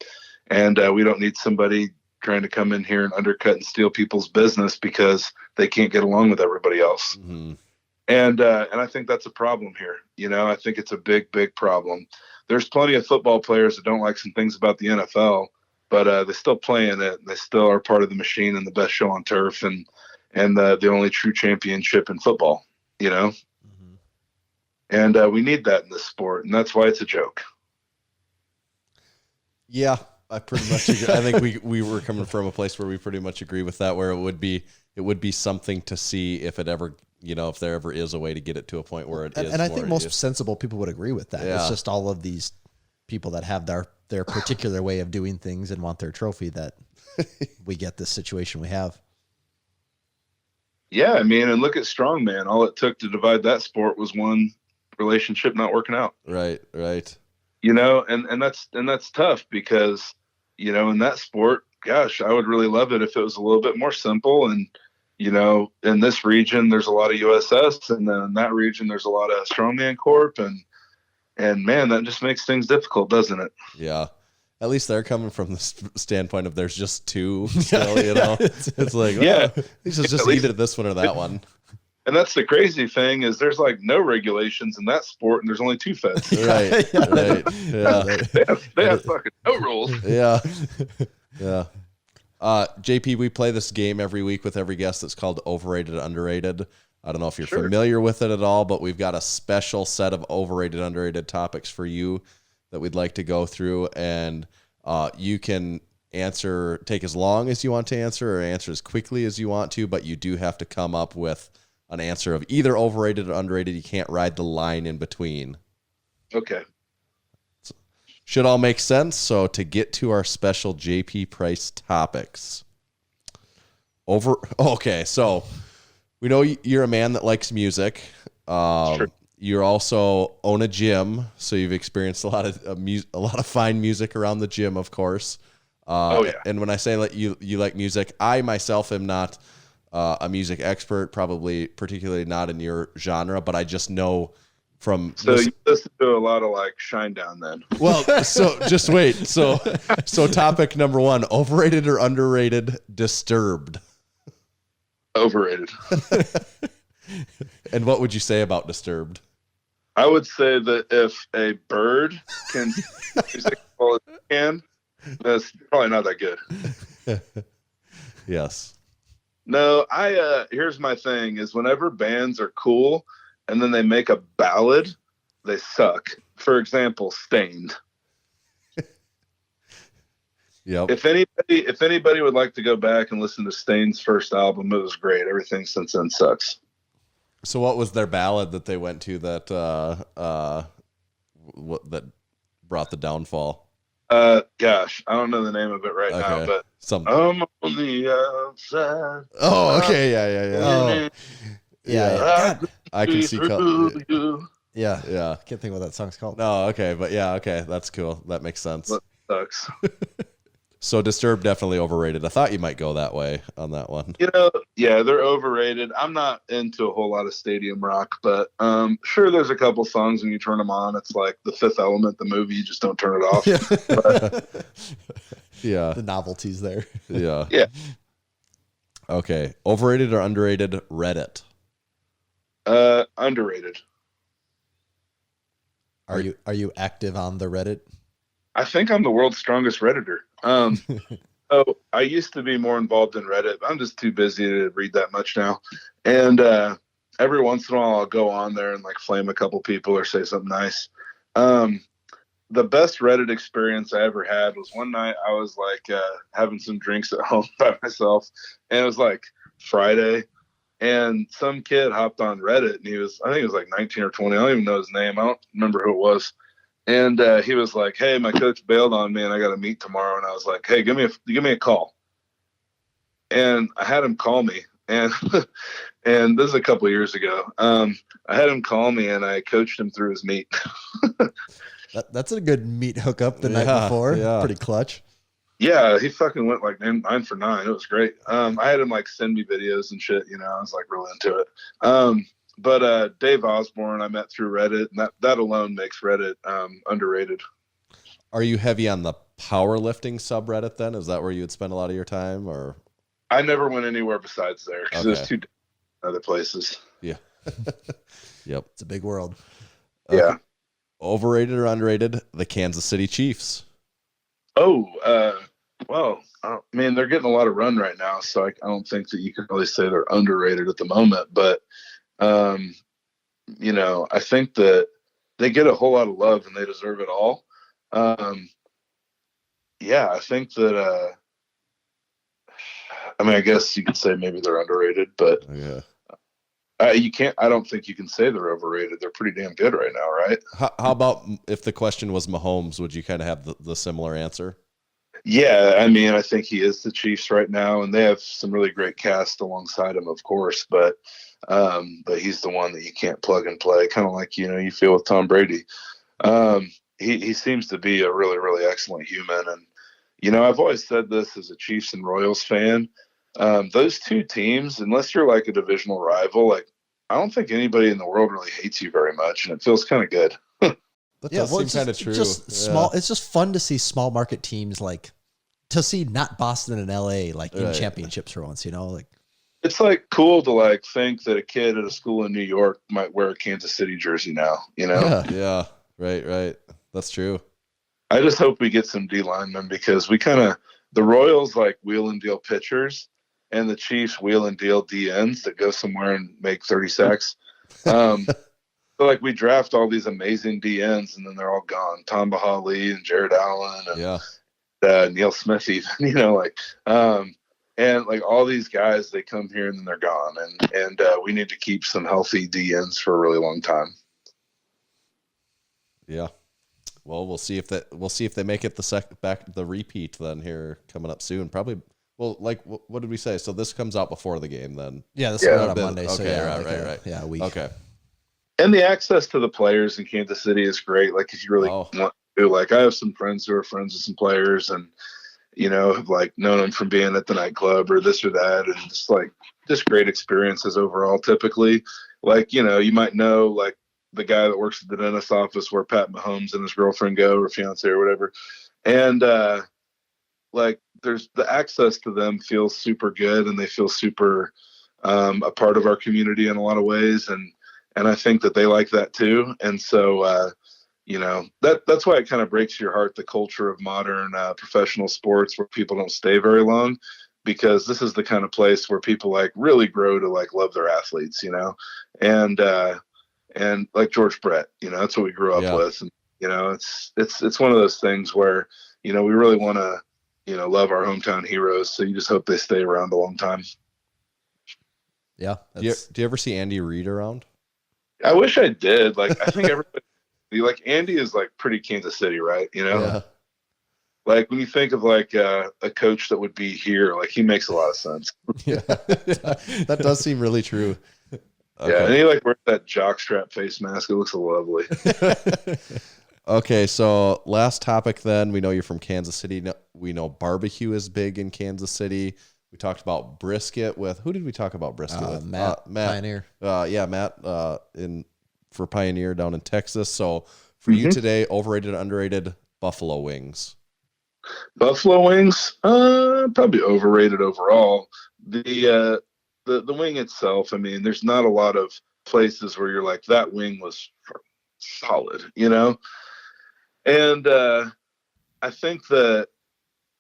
and we don't need somebody trying to come in here and undercut and steal people's business because they can't get along with everybody else.
Mm-hmm.
And I think that's a problem here. I think it's a big, big problem. There's plenty of football players that don't like some things about the NFL, but they're still playing it. They still are part of the machine and the best show on turf, and the only true championship in football,
Mm-hmm.
And we need that in this sport, and that's why it's a joke.
Yeah, I pretty much agree. I think we were coming from a place where we pretty much agree with that, where it would be something to see if it ever, if there ever is a way to get it to a point where it is.
And I think most sensible people would agree with that.
Yeah.
It's just all of these people that have their particular way of doing things and want their trophy that we get this situation we have.
Yeah, I mean, and look at strongman. All it took to divide that sport was one relationship not working out.
Right.
And that's tough because, in that sport, gosh, I would really love it if it was a little bit more simple. And, in this region, there's a lot of USS, and then in that region, there's a lot of Strongman Corp. And man, that just makes things difficult, doesn't it?
Yeah. At least they're coming from the standpoint of there's just two still, It's like,
yeah,
just either this one or that one.
And that's the crazy thing is there's like no regulations in that sport, and there's only two feds.
Right. Yeah.
They have fucking no rules.
Yeah. Yeah. JP, we play this game every week with every guest that's called Overrated, Underrated. I don't know if you're familiar with it at all, but we've got a special set of overrated, underrated topics for you that we'd like to go through, and you can take as long as you want to answer or answer as quickly as you want to, but you do have to come up with an answer of either overrated or underrated. You can't ride the line in between.
Okay.
Should all make sense. So to get to our special JP Price topics. Okay, so we know you're a man that likes music.
Sure.
You also own a gym, so you've experienced a lot of fine music around the gym, of course.
Yeah.
And when I say you like music, I myself am not a music expert, probably particularly not in your genre, but I just know from.
So you listen to a lot of like Shinedown then.
Well, so just wait. So topic number one: overrated or underrated? Disturbed.
Overrated.
And what would you say about Disturbed?
I would say that if a bird can music as well as it can, that's probably not that good.
Yes.
No, here's my thing is whenever bands are cool and then they make a ballad, they suck. For example, Stained.
Yep.
If anybody would like to go back and listen to Stained's first album, it was great. Everything since then sucks.
So what was their ballad that they went to that that brought the downfall?
Gosh, I don't know the name of it right now, but I'm on the outside.
Oh, okay, yeah.
Yeah.
I can see.
Yeah. Can't think what that song's called.
No, okay, but yeah, okay, that's cool. That makes sense.
That sucks.
So Disturbed definitely overrated. I thought you might go that way on that one.
Yeah, they're overrated. I'm not into a whole lot of stadium rock, but sure, there's a couple songs when you turn them on, it's like The Fifth Element, the movie. You just don't turn it off.
Yeah,
the novelty's there.
Yeah. Okay, overrated or underrated Reddit?
Underrated.
Are you active on the Reddit?
I think I'm the world's strongest Redditor. So I used to be more involved in Reddit. I'm just too busy to read that much now. And every once in a while, I'll go on there and like flame a couple people or say something nice. The best Reddit experience I ever had was one night I was like having some drinks at home by myself, and it was like Friday, and some kid hopped on Reddit, and I think he was like 19 or 20. I don't even know his name. I don't remember who it was. And he was like, "Hey, my coach bailed on me, and I got to meet tomorrow." And I was like, "Hey, give me a call." And I had him call me, and and this is a couple of years ago. I had him call me, and I coached him through his meet.
That's a good meet hookup the night before. Yeah. Pretty clutch.
Yeah, he fucking went like 9 for 9. It was great. I had him like send me videos and shit. I was like really into it. But Dave Osborne, I met through Reddit, and that alone makes Reddit underrated.
Are you heavy on the powerlifting subreddit then? Is that where you would spend a lot of your time? Or
I never went anywhere besides there because there's two other places.
Yeah. Yep.
It's a big world.
Yeah.
Overrated or underrated? The Kansas City Chiefs.
Well, I mean, they're getting a lot of run right now, so I don't think that you can really say they're underrated at the moment. But I think that they get a whole lot of love and they deserve it all. I think that, I guess you could say maybe they're underrated, but I don't think you can say they're overrated. They're pretty damn good right now, right?
How about if the question was Mahomes, would you kind of have the similar answer?
Yeah, I think he is the Chiefs right now, and they have some really great cast alongside him, of course, but he's the one that you can't plug and play, kind of like, you feel with Tom Brady. He seems to be a really, really excellent human. And, I've always said this as a Chiefs and Royals fan, those two teams, unless you're like a divisional rival, like I don't think anybody in the world really hates you very much, and it feels kind of good.
That does seem kind of true.
Just small. It's just fun to see small market teams to see not Boston and LA in championships for once.
It's like cool to think that a kid at a school in New York might wear a Kansas City jersey now.
Yeah. Right. That's true.
I just hope we get some D linemen because the Royals wheel and deal pitchers, and the Chiefs wheel and deal DNs that go somewhere and make 30 sacks. So we draft all these amazing DNs and then they're all gone. Tom Bahali and Jared Allen and Neil Smith even, and all these guys, they come here and then they're gone. And we need to keep some healthy DNs for a really long time.
Yeah. Well, we'll see if they make it the repeat then here coming up soon. Probably. Well, what did we say? So this comes out before the game then.
Yeah, this comes out on Monday.
Okay,
so
right.
Yeah, a week.
Okay.
And the access to the players in Kansas City is great. If you really want to, I have some friends who are friends with some players and, have known them from being at the nightclub or this or that. And just great experiences overall. Typically, you might know, the guy that works at the dentist office where Pat Mahomes and his girlfriend go or fiance or whatever. And, there's the access to them feels super good and they feel super, a part of our community in a lot of ways. And I think that they like that too. And so, that's why it kind of breaks your heart, the culture of modern professional sports where people don't stay very long, because this is the kind of place where people really grow to love their athletes, and like George Brett, that's what we grew up with. And, it's one of those things where, we really want to, love our hometown heroes. So you just hope they stay around a long time.
Yeah.
Do you ever see Andy Reid around?
I wish I did. I think everybody, Andy is pretty Kansas City, right?
Yeah.
When you think of a coach that would be here, he makes a lot of sense.
Yeah. That does seem really true. Okay.
Yeah, and he wears that jockstrap face mask. It looks lovely.
Okay, so last topic then. We know you're from Kansas City. We know barbecue is big in Kansas City. We talked about brisket with, who did we talk about brisket with?
Matt Pioneer.
Matt for Pioneer down in Texas. So for you today, overrated, underrated buffalo wings.
Buffalo wings, probably overrated overall. The wing itself, I mean, there's not a lot of places where you're like, that wing was solid, you know? And I think that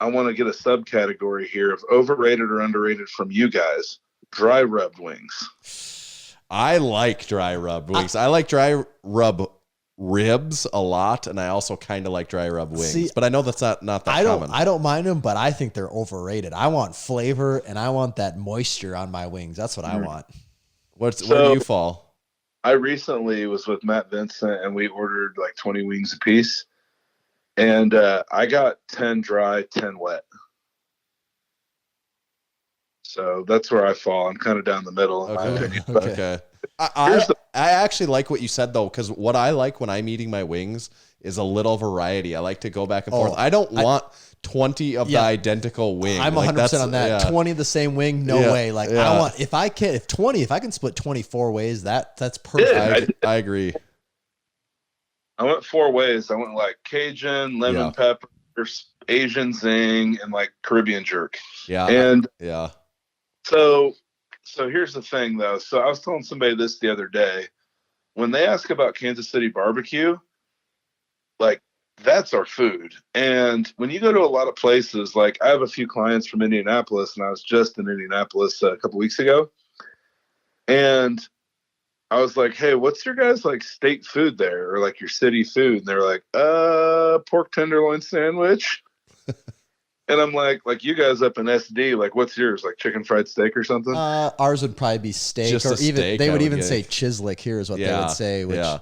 I want to get a subcategory here of overrated or underrated from you guys. Dry rubbed wings.
I like dry rub wings. I like dry rub ribs a lot, and I also kind of like dry rub wings. But I know that's not that common.
I don't mind them, but I think they're overrated. I want flavor, and I want that moisture on my wings. That's what I want.
Where do you fall?
I recently was with Matt Vincent, and we ordered like 20 wings a piece. And I got 10 dry, 10 wet. So that's where I fall. I'm kind of down the middle in my opinion.
Okay. I actually like what you said, though, because what I like when I'm eating my wings is a little variety. I like to go back and forth. I don't want 20 of the identical wing.
I'm 100% on that. Yeah. 20 the same wing, no way. Like I want, if I can split 24 ways, that's perfect.
I agree.
I went 4 ways. I went like Cajun, lemon pepper, Asian zing, and like Caribbean jerk.
Yeah.
And
yeah.
So here's the thing though. So I was telling somebody this the other day. When they ask about Kansas City barbecue, like that's our food. And when you go to a lot of places, like I have a few clients from Indianapolis, and I was just in Indianapolis a couple weeks ago. And I was like, hey, what's your guys like state food there, or like your city food? And they're like, pork tenderloin sandwich. And I'm like you guys up in SD, like what's yours? Like chicken fried steak or something?
Ours would probably be steak,
Just
or
a
even
steak,
they would even say chislic here is what they would say, which
yeah.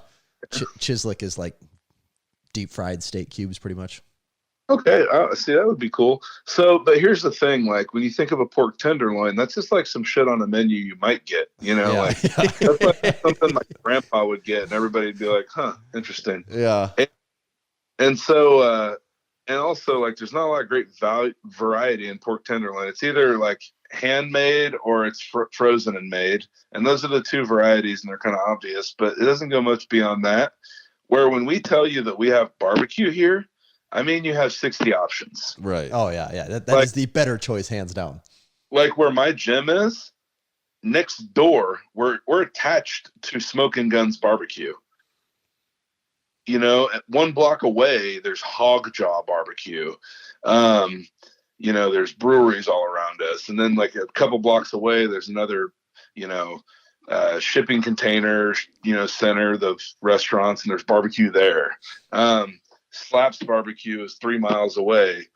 Chislic is like deep fried steak cubes pretty much.
Okay, see, that would be cool. So, but here's the thing, like when you think of a pork tenderloin, that's just like some shit on a menu you might get, you know, that's like something like grandpa would get, and everybody'd be like, huh, interesting.
Yeah.
And so, and also like there's not a lot of great variety in pork tenderloin. It's either like handmade or it's frozen and made. And those are the two varieties, and they're kind of obvious, but it doesn't go much beyond that. Where when we tell you that we have barbecue here, I mean, you have 60 options.
Right.
Oh, yeah. That is the better choice, hands down.
Like where my gym is, next door, we're attached to Smoking Guns Barbecue. You know, at 1 block away, there's Hog Jaw Barbecue. You know, there's breweries all around us. And then like a couple blocks away, there's another, you know, shipping container, you know, center, the restaurants, and there's barbecue there. Slaps Barbecue is 3 miles away.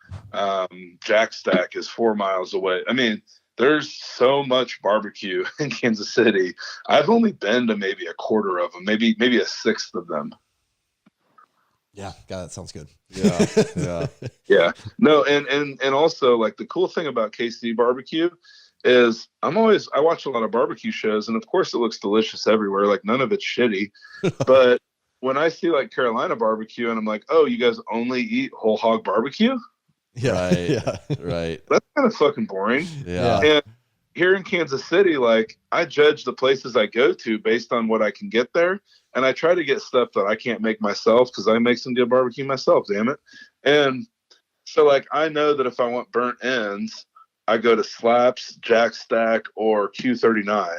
Jack Stack is 4 miles away. I mean, there's so much barbecue in Kansas City. I've only been to maybe a quarter of them, maybe a sixth of them.
Yeah, God, that sounds good.
Yeah. No, and also like the cool thing about KC barbecue is I watch a lot of barbecue shows, and of course it looks delicious everywhere. Like none of it's shitty, but when I see like Carolina barbecue and I'm like, oh, you guys only eat whole hog barbecue?
Yeah.
Right.
That's kind of fucking boring.
Yeah.
And here in Kansas City, like I judge the places I go to based on what I can get there. And I try to get stuff that I can't make myself because I make some good barbecue myself, damn it. And so like I know that if I want burnt ends, I go to Slaps, Jack Stack, or Q39.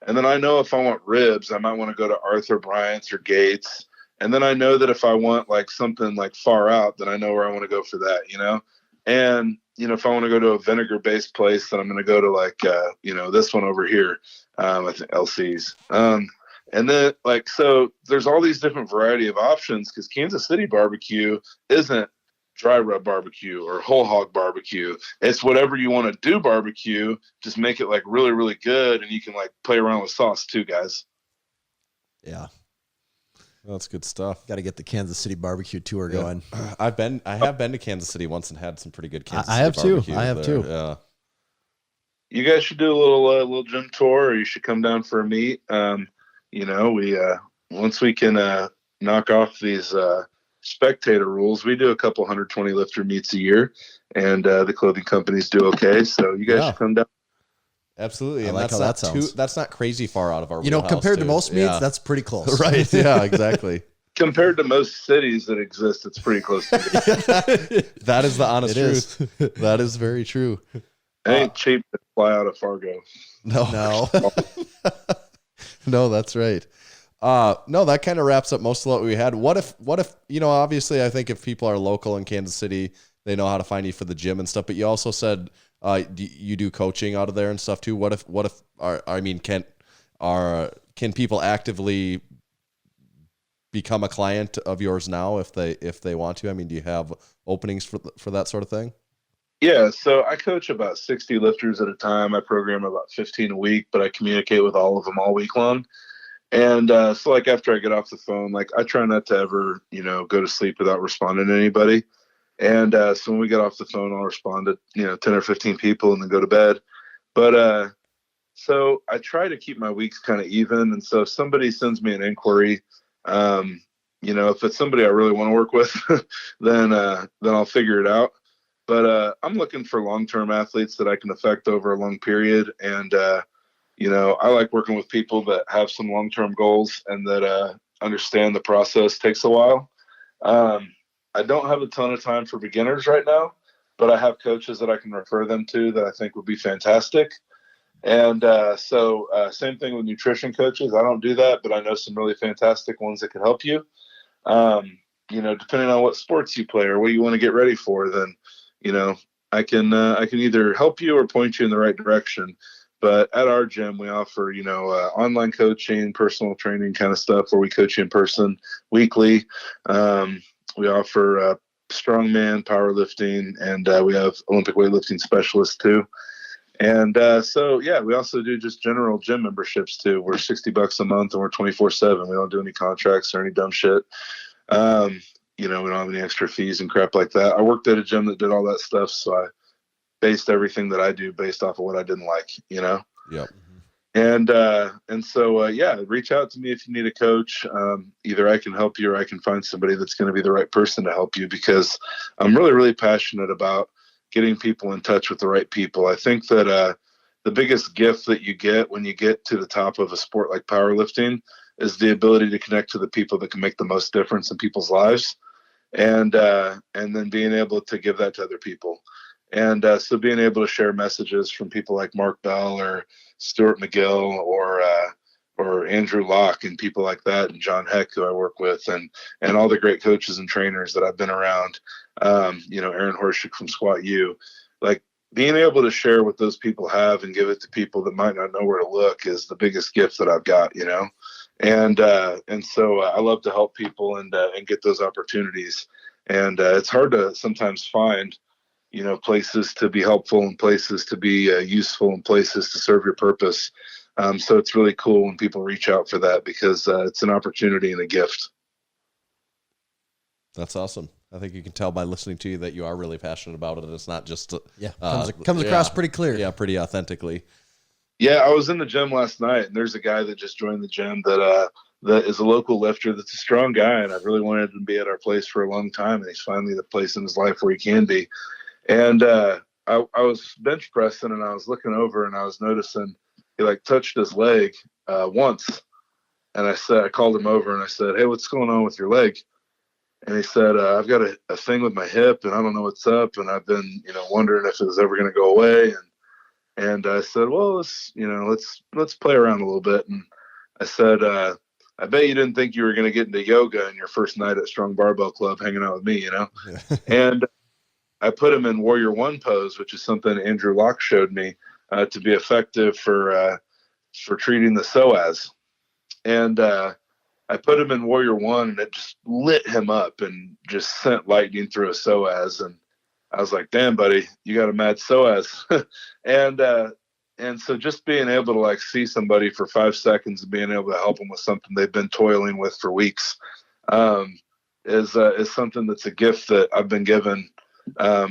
And then I know if I want ribs, I might want to go to Arthur Bryant's or Gates. And then I know that if I want like something like far out, then I know where I want to go for that, you know? And, you know, if I want to go to a vinegar-based place, then I'm going to go to like, you know, this one over here, I think LC's. And then like, so there's all these different variety of options because Kansas City barbecue isn't dry rub barbecue or whole hog barbecue. It's whatever you want to do barbecue, just make it like really, really good. And you can like play around with sauce too, guys.
Yeah.
That's good stuff.
Got to get the Kansas City barbecue tour going.
I have been to Kansas City once and had some pretty good Kansas City
I have
barbecue
too. I have too.
Yeah.
You guys should do a little gym tour, or you should come down for a meet. You know, we once we can knock off these spectator rules, we do a couple 120 lifter meets a year, and the clothing companies do okay. So you guys should come down.
Absolutely. And
like
that's
how
not
that sounds.
that's not crazy far out of our
You know,
wheelhouse,
compared to
too.
most meets, that's pretty close.
Right. Yeah, exactly.
Compared to most cities that exist, it's pretty close to it.
That is the honest
It is.
truth. That is very true.
It ain't cheap to fly out of Fargo.
No. No, that's right. No, that kind of wraps up most of what we had. What if, obviously I think if people are local in Kansas City, they know how to find you for the gym and stuff, but you also said you do coaching out of there and stuff too. Can people actively become a client of yours now if they want to? I mean, do you have openings for that sort of thing?
Yeah, so I coach about 60 lifters at a time. I program about 15 a week, but I communicate with all of them all week long. And so like after I get off the phone, like I try not to ever, go to sleep without responding to anybody. And so when we get off the phone, I'll respond to, 10 or 15 people and then go to bed. But so I try to keep my weeks kind of even. And so if somebody sends me an inquiry, if it's somebody I really want to work with, then I'll figure it out. But I'm looking for long-term athletes that I can affect over a long period. And, I like working with people that have some long-term goals and that understand the process takes a while. I don't have a ton of time for beginners right now, but I have coaches that I can refer them to that I think would be fantastic. And so same thing with nutrition coaches. I don't do that, but I know some really fantastic ones that could help you. Depending on what sports you play or what you want to get ready for, then, I can either help you or point you in the right direction. But at our gym, we offer, online coaching, personal training kind of stuff where we coach you in person weekly. We offer strongman, powerlifting, and we have Olympic weightlifting specialists too. And we also do just general gym memberships too. We're $60 a month and we're 24/7. We don't do any contracts or any dumb shit. We don't have any extra fees and crap like that. I worked at a gym that did all that stuff, so I based everything that I do based off of what I didn't like,
Yep.
And so reach out to me if you need a coach. Either I can help you or I can find somebody that's going to be the right person to help you, because I'm really, really passionate about getting people in touch with the right people. I think that the biggest gift that you get when you get to the top of a sport like powerlifting is the ability to connect to the people that can make the most difference in people's lives, and then being able to give that to other people. And so being able to share messages from people like Mark Bell or Stuart McGill or Andrew Locke and people like that, and John Heck, who I work with, and all the great coaches and trainers that I've been around, Aaron Horschik from Squat U, like being able to share what those people have and give it to people that might not know where to look is the biggest gift that I've got, and so I love to help people and get those opportunities. And it's hard to sometimes find, places to be helpful and places to be useful and places to serve your purpose. So it's really cool when people reach out for that, because it's an opportunity and a gift.
That's awesome. I think you can tell by listening to you that you are really passionate about it. And it's not just,
comes across pretty clear.
Yeah. Pretty authentically.
Yeah. I was in the gym last night and there's a guy that just joined the gym that is a local lifter that's a strong guy. And I've really wanted him to be at our place for a long time. And he's finally at a place in his life where he can be. And I was bench pressing and I was looking over and I was noticing he like touched his leg once. And I called him over and I said, "Hey, what's going on with your leg?" And he said, "I've got a thing with my hip and I don't know what's up. And I've been, wondering if it was ever going to go away." And I said, "Well, let's play around a little bit." And I said, "I bet you didn't think you were going to get into yoga in your first night at Strong Barbell Club hanging out with me, And I put him in Warrior One pose, which is something Andrew Locke showed me to be effective for treating the psoas. And I put him in Warrior One, and it just lit him up and just sent lightning through a psoas. And I was like, "Damn, buddy, you got a mad psoas." And so just being able to like see somebody for 5 seconds and being able to help them with something they've been toiling with for weeks is something that's a gift that I've been given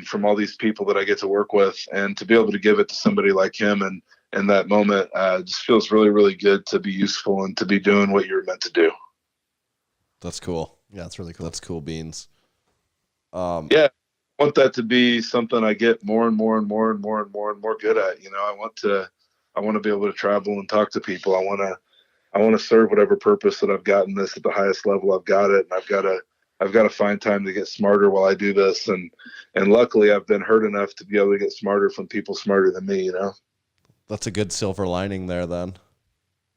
from all these people that I get to work with, and to be able to give it to somebody like him and in that moment just feels really, really good to be useful and to be doing what you're meant to do.
That's cool.
Yeah, that's really cool.
That's cool beans.
Yeah, I want that to be something I get more and more good at. You know, I want to be able to travel and talk to people. I want to serve whatever purpose that I've gotten this at the highest level. I've got it, and I've got to find time to get smarter while I do this. And luckily I've been hurt enough to be able to get smarter from people smarter than me, you know?
That's a good silver lining there then.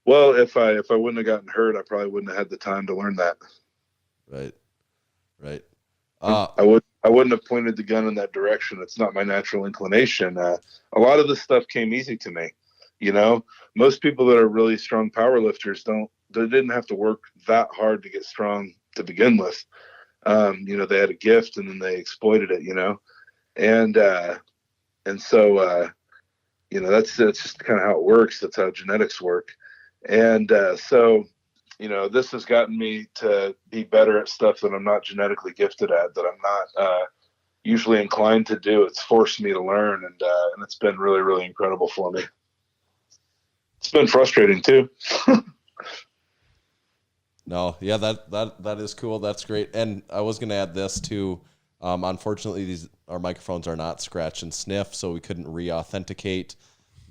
Well, if I wouldn't have gotten hurt, I probably wouldn't have had the time to learn that.
Right.
I wouldn't have pointed the gun in that direction. It's not my natural inclination. A lot of this stuff came easy to me. You know, most people that are really strong power lifters they didn't have to work that hard to get strong to begin with. You know, they had a gift and then they exploited it, you know? And so, you know, that's just kind of how it works. That's how genetics work. And so, you know, this has gotten me to be better at stuff that I'm not genetically gifted at, that I'm not usually inclined to do. It's forced me to learn, and it's been really, really incredible for me. It's been frustrating too.
No, yeah, that is cool. That's great. And I was going to add this too. Unfortunately, our microphones are not scratch and sniff, so we couldn't re-authenticate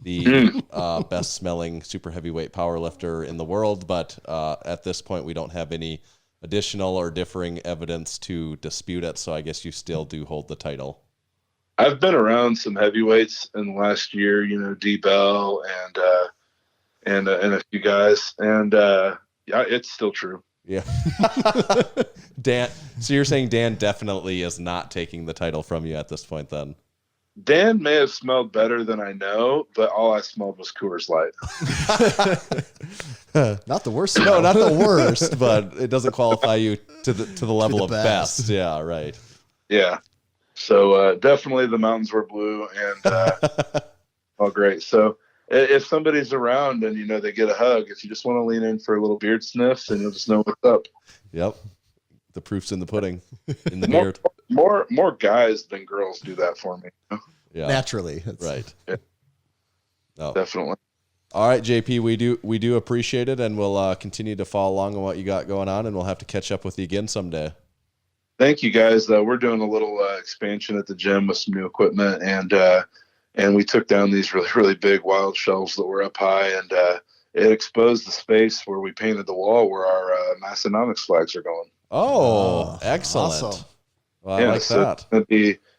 the best smelling super heavyweight power lifter in the world. But at this point, we don't have any additional or differing evidence to dispute it. So I guess you still do hold the title.
I've been around some heavyweights in the last year, you know, D Bell and a few guys, and yeah, it's still true.
Yeah. Dan, so you're saying Dan definitely is not taking the title from you at this point then?
Dan may have smelled better than I know, but all I smelled was Coors Light.
Not the worst.
No, not the worst, but it doesn't qualify you to the level of best. Yeah, right.
Yeah. So definitely the mountains were blue and all great. So if somebody's around and, you know, they get a hug, if you just want to lean in for a little beard sniff, then you'll just know what's up.
Yep. The proof's in the pudding, in the beard.
More guys than girls do that for me. You know?
Yeah.
Naturally.
Right.
Yeah.
No.
Definitely.
All right, JP, we do appreciate it, and we'll continue to follow along on what you got going on, and we'll have to catch up with you again someday.
Thank you, guys. We're doing a little expansion at the gym with some new equipment, and we took down these really, really big wild shelves that were up high, and it exposed the space where we painted the wall where our Massenomics flags are going.
Oh, excellent.
Awesome.
Well, I like that.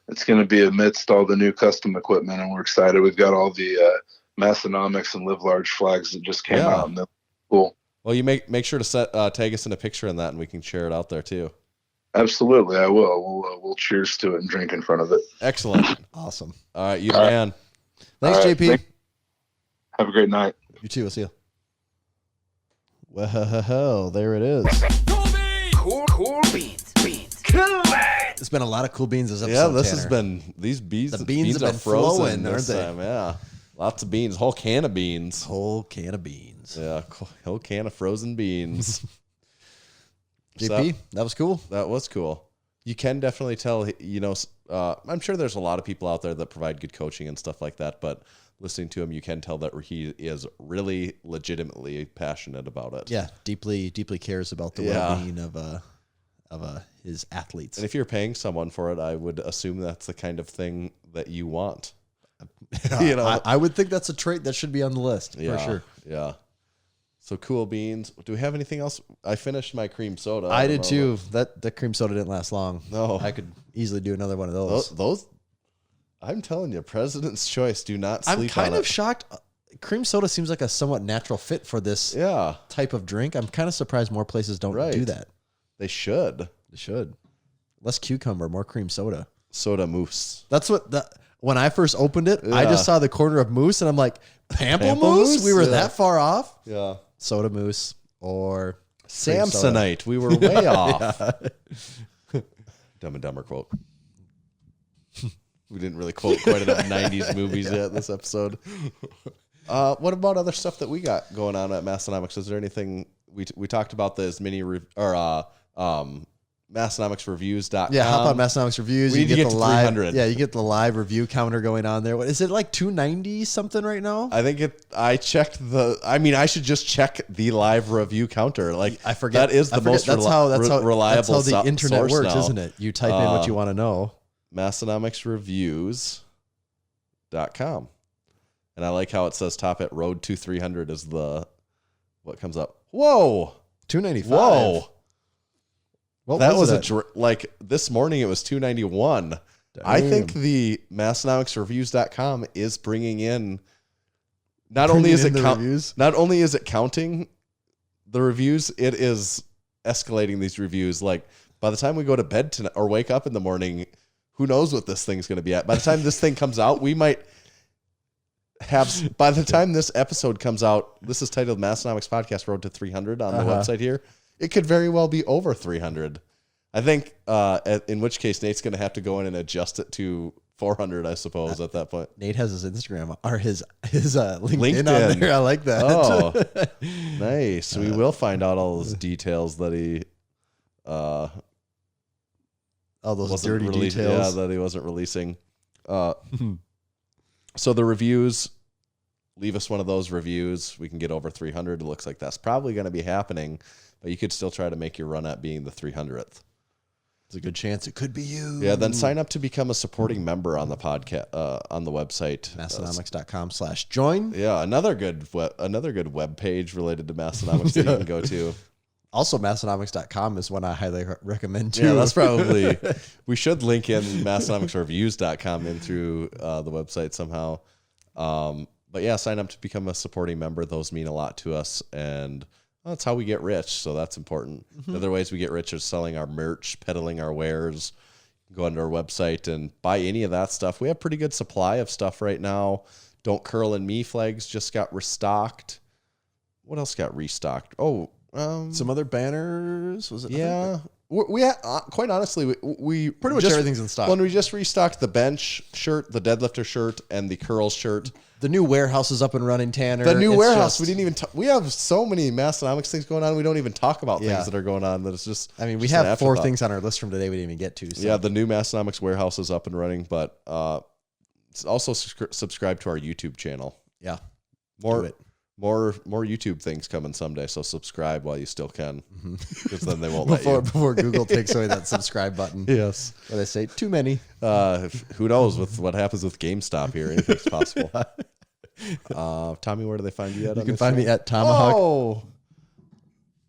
It's going to be amidst all the new custom equipment, and we're excited. We've got all the Massenomics and Live Large flags that just came out, and they're cool.
Well, you make sure to tag us in a picture in that, and we can share it out there too.
Absolutely, I will. We'll cheers to it and drink in front of it.
Excellent.
Awesome.
All right, you the man.
Thanks,
All right,
JP.
Have a great night.
You too. We'll see you. Well, there it is.
Cool beans.
It's been a lot of cool beans this episode.
Yeah, this
Tanner.
has been these beans.
The
The
beans
beans
have
are
been
frozen
flowing,
this
aren't they?
time. Yeah, lots of beans. Whole can of beans.
Whole can of beans.
Yeah, whole can of frozen beans.
JP, that was cool.
That was cool. You can definitely tell. You know, I'm sure there's a lot of people out there that provide good coaching and stuff like that, but listening to him, you can tell that he is really legitimately passionate about it.
Yeah, deeply cares about the well-being of his athletes.
And if you're paying someone for it, I would assume that's the kind of thing that you want.
You know, I would think that's a trait that should be on the list for sure.
Yeah. So cool beans. Do we have anything else? I finished my cream soda.
I did too. That cream soda didn't last long.
No,
I could easily do another one of those.
Those I'm telling you, President's Choice. Do not sleep on it.
I'm kind of shocked. Cream soda seems like a somewhat natural fit for this type of drink. I'm kind of surprised more places don't do that.
They should.
They should. Less cucumber, more cream soda.
Soda mousse.
That's what when I first opened it, I just saw the corner of mousse and I'm like, pamplemousse? We were that far off?
Yeah.
Soda mousse or
Samsonite. We were way off. Dumb and Dumber quote. We didn't really quote quite enough 90s movies yet this episode. What about other stuff that we got MassenomicsReviews.com.
Yeah, hop on Massenomics Reviews.
We need to get to
live,
300.
Yeah, you get the live review counter going on there. What is it, like 290 something right now?
I think I checked I should just check the live review counter. Like,
I forget.
That is the most reliable
That's how the internet
source
works,
now.
isn't it? You type in what you want to know.
MassenomicsReviews.com. And I like how it says top at road to 300 is what comes up. Whoa.
295.
Whoa.
What
that
was
was like this morning it was 291. Damn. I think the MassenomicsReviews.com is bringing in not only is it counting the reviews, it is escalating these reviews. Like by the time we go to bed tonight or wake up in the morning, who knows what this thing's going to be at. By the time this thing comes out, we might have, by the time this episode comes out, this is titled Massenomics Podcast Road to 300 on the website here. It could very well be over 300. I think, in which case Nate's going to have to go in and adjust it to 400, I suppose, at that point.
Nate has his Instagram or his LinkedIn on there. I like that.
Oh, nice. We will find out all those details that he,
all those dirty details.
Yeah, that he wasn't releasing. So the reviews, leave us one of those reviews. We can get over 300. It looks like that's probably going to be happening, but you could still try to make your run at being the 300th.
There's a good chance it could be you.
Yeah, then sign up to become a supporting member on the podcast, on the website.
Massenomics.com/join.
Yeah, another good web page related to Massenomics that you can go to.
Also, Massenomics.com is one I highly recommend too.
Yeah, that's probably, we should link in MassenomicsReviews.com in through the website somehow. But yeah, sign up to become a supporting member. Those mean a lot to us, and that's how we get rich. So that's important. The other ways we get rich is selling our merch, peddling our wares. Go onto our website and buy any of that stuff. We have pretty good supply of stuff right now. Don't Curl and Me flags just got restocked. What else got restocked? Oh,
some other banners. Was it?
Yeah. We quite honestly, we
pretty much everything's in stock.
When we just restocked the bench shirt, the deadlifter shirt, and the curls shirt.
The new warehouse is up and running, Tanner.
The new warehouse. We didn't even. We have so many Massenomics things going on. We don't even talk about things that are going on. That it's just.
I mean, we have 4 things on our list from today we didn't even get to. So.
Yeah, the new Massenomics warehouse is up and running, but also subscribe to our YouTube channel.
Yeah,
More YouTube things coming someday, so subscribe while you still can, because then they won't let you.
Before Google takes away that subscribe button.
Yes.
Where they say, too many.
Who knows with what happens with GameStop here. Anything's possible. Tommy, where do they find you at?
You can find me at Tomahawk.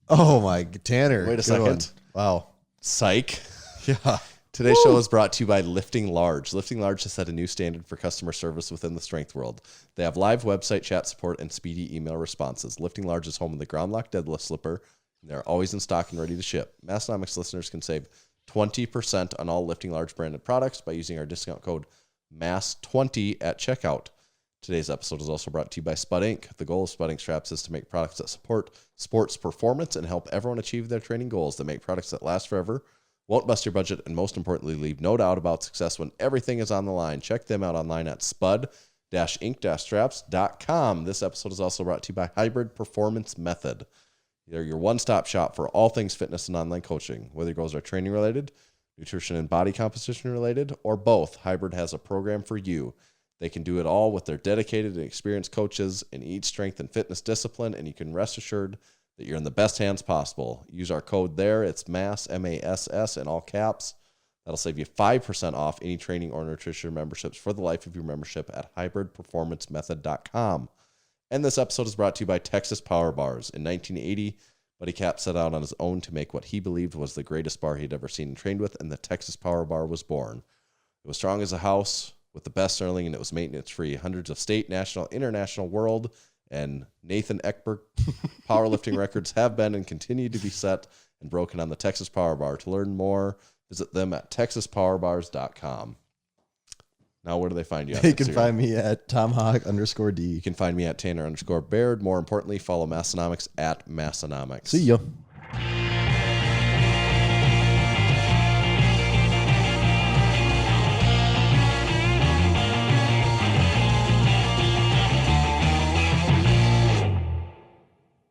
Oh my, Tanner.
Wait a second.
Wow.
Psych.
Yeah.
Today's show is brought to you by Lifting Large. Lifting Large has set a new standard for customer service within the strength world. They have live website chat support and speedy email responses. Lifting Large is home of the Ground Lock deadlift slipper, and they're always in stock and ready to ship. Massenomics listeners can save 20% on all Lifting Large branded products by using our discount code MASS20 at checkout. Today's episode is also brought to you by SPUD Inc. The goal of SPUD Inc. Straps is to make products that support sports performance and help everyone achieve their training goals. They make products that last forever, won't bust your budget, and most importantly, leave no doubt about success when everything is on the line. Check them out online at spud-inc-straps.com. This episode is also brought to you by Hybrid Performance Method. They're your one-stop shop for all things fitness and online coaching. Whether your goals are training related, nutrition and body composition related, or both, Hybrid has a program for you. They can do it all with their dedicated and experienced coaches in each strength and fitness discipline, and you can rest assured that you're in the best hands possible. Use our code there. It's MASS, M-A-S-S, in all caps. That'll save you 5% off any training or nutrition memberships for the life of your membership at hybridperformancemethod.com. And this episode is brought to you by Texas Power Bars. In 1980, Buddy Cap set out on his own to make what he believed was the greatest bar he'd ever seen and trained with, and the Texas Power Bar was born. It was strong as a house, with the best Sterling, and it was maintenance-free. Hundreds of state, national, international, world, and Nathan Eckberg powerlifting records have been and continue to be set and broken on the Texas Power Bar. To learn more, visit them at texaspowers.com. Now, where do they find you?
You can find me at Tomahawk_D.
You can find me at Tanner_Baird. More importantly, follow Massenomics at Massenomics.
See ya.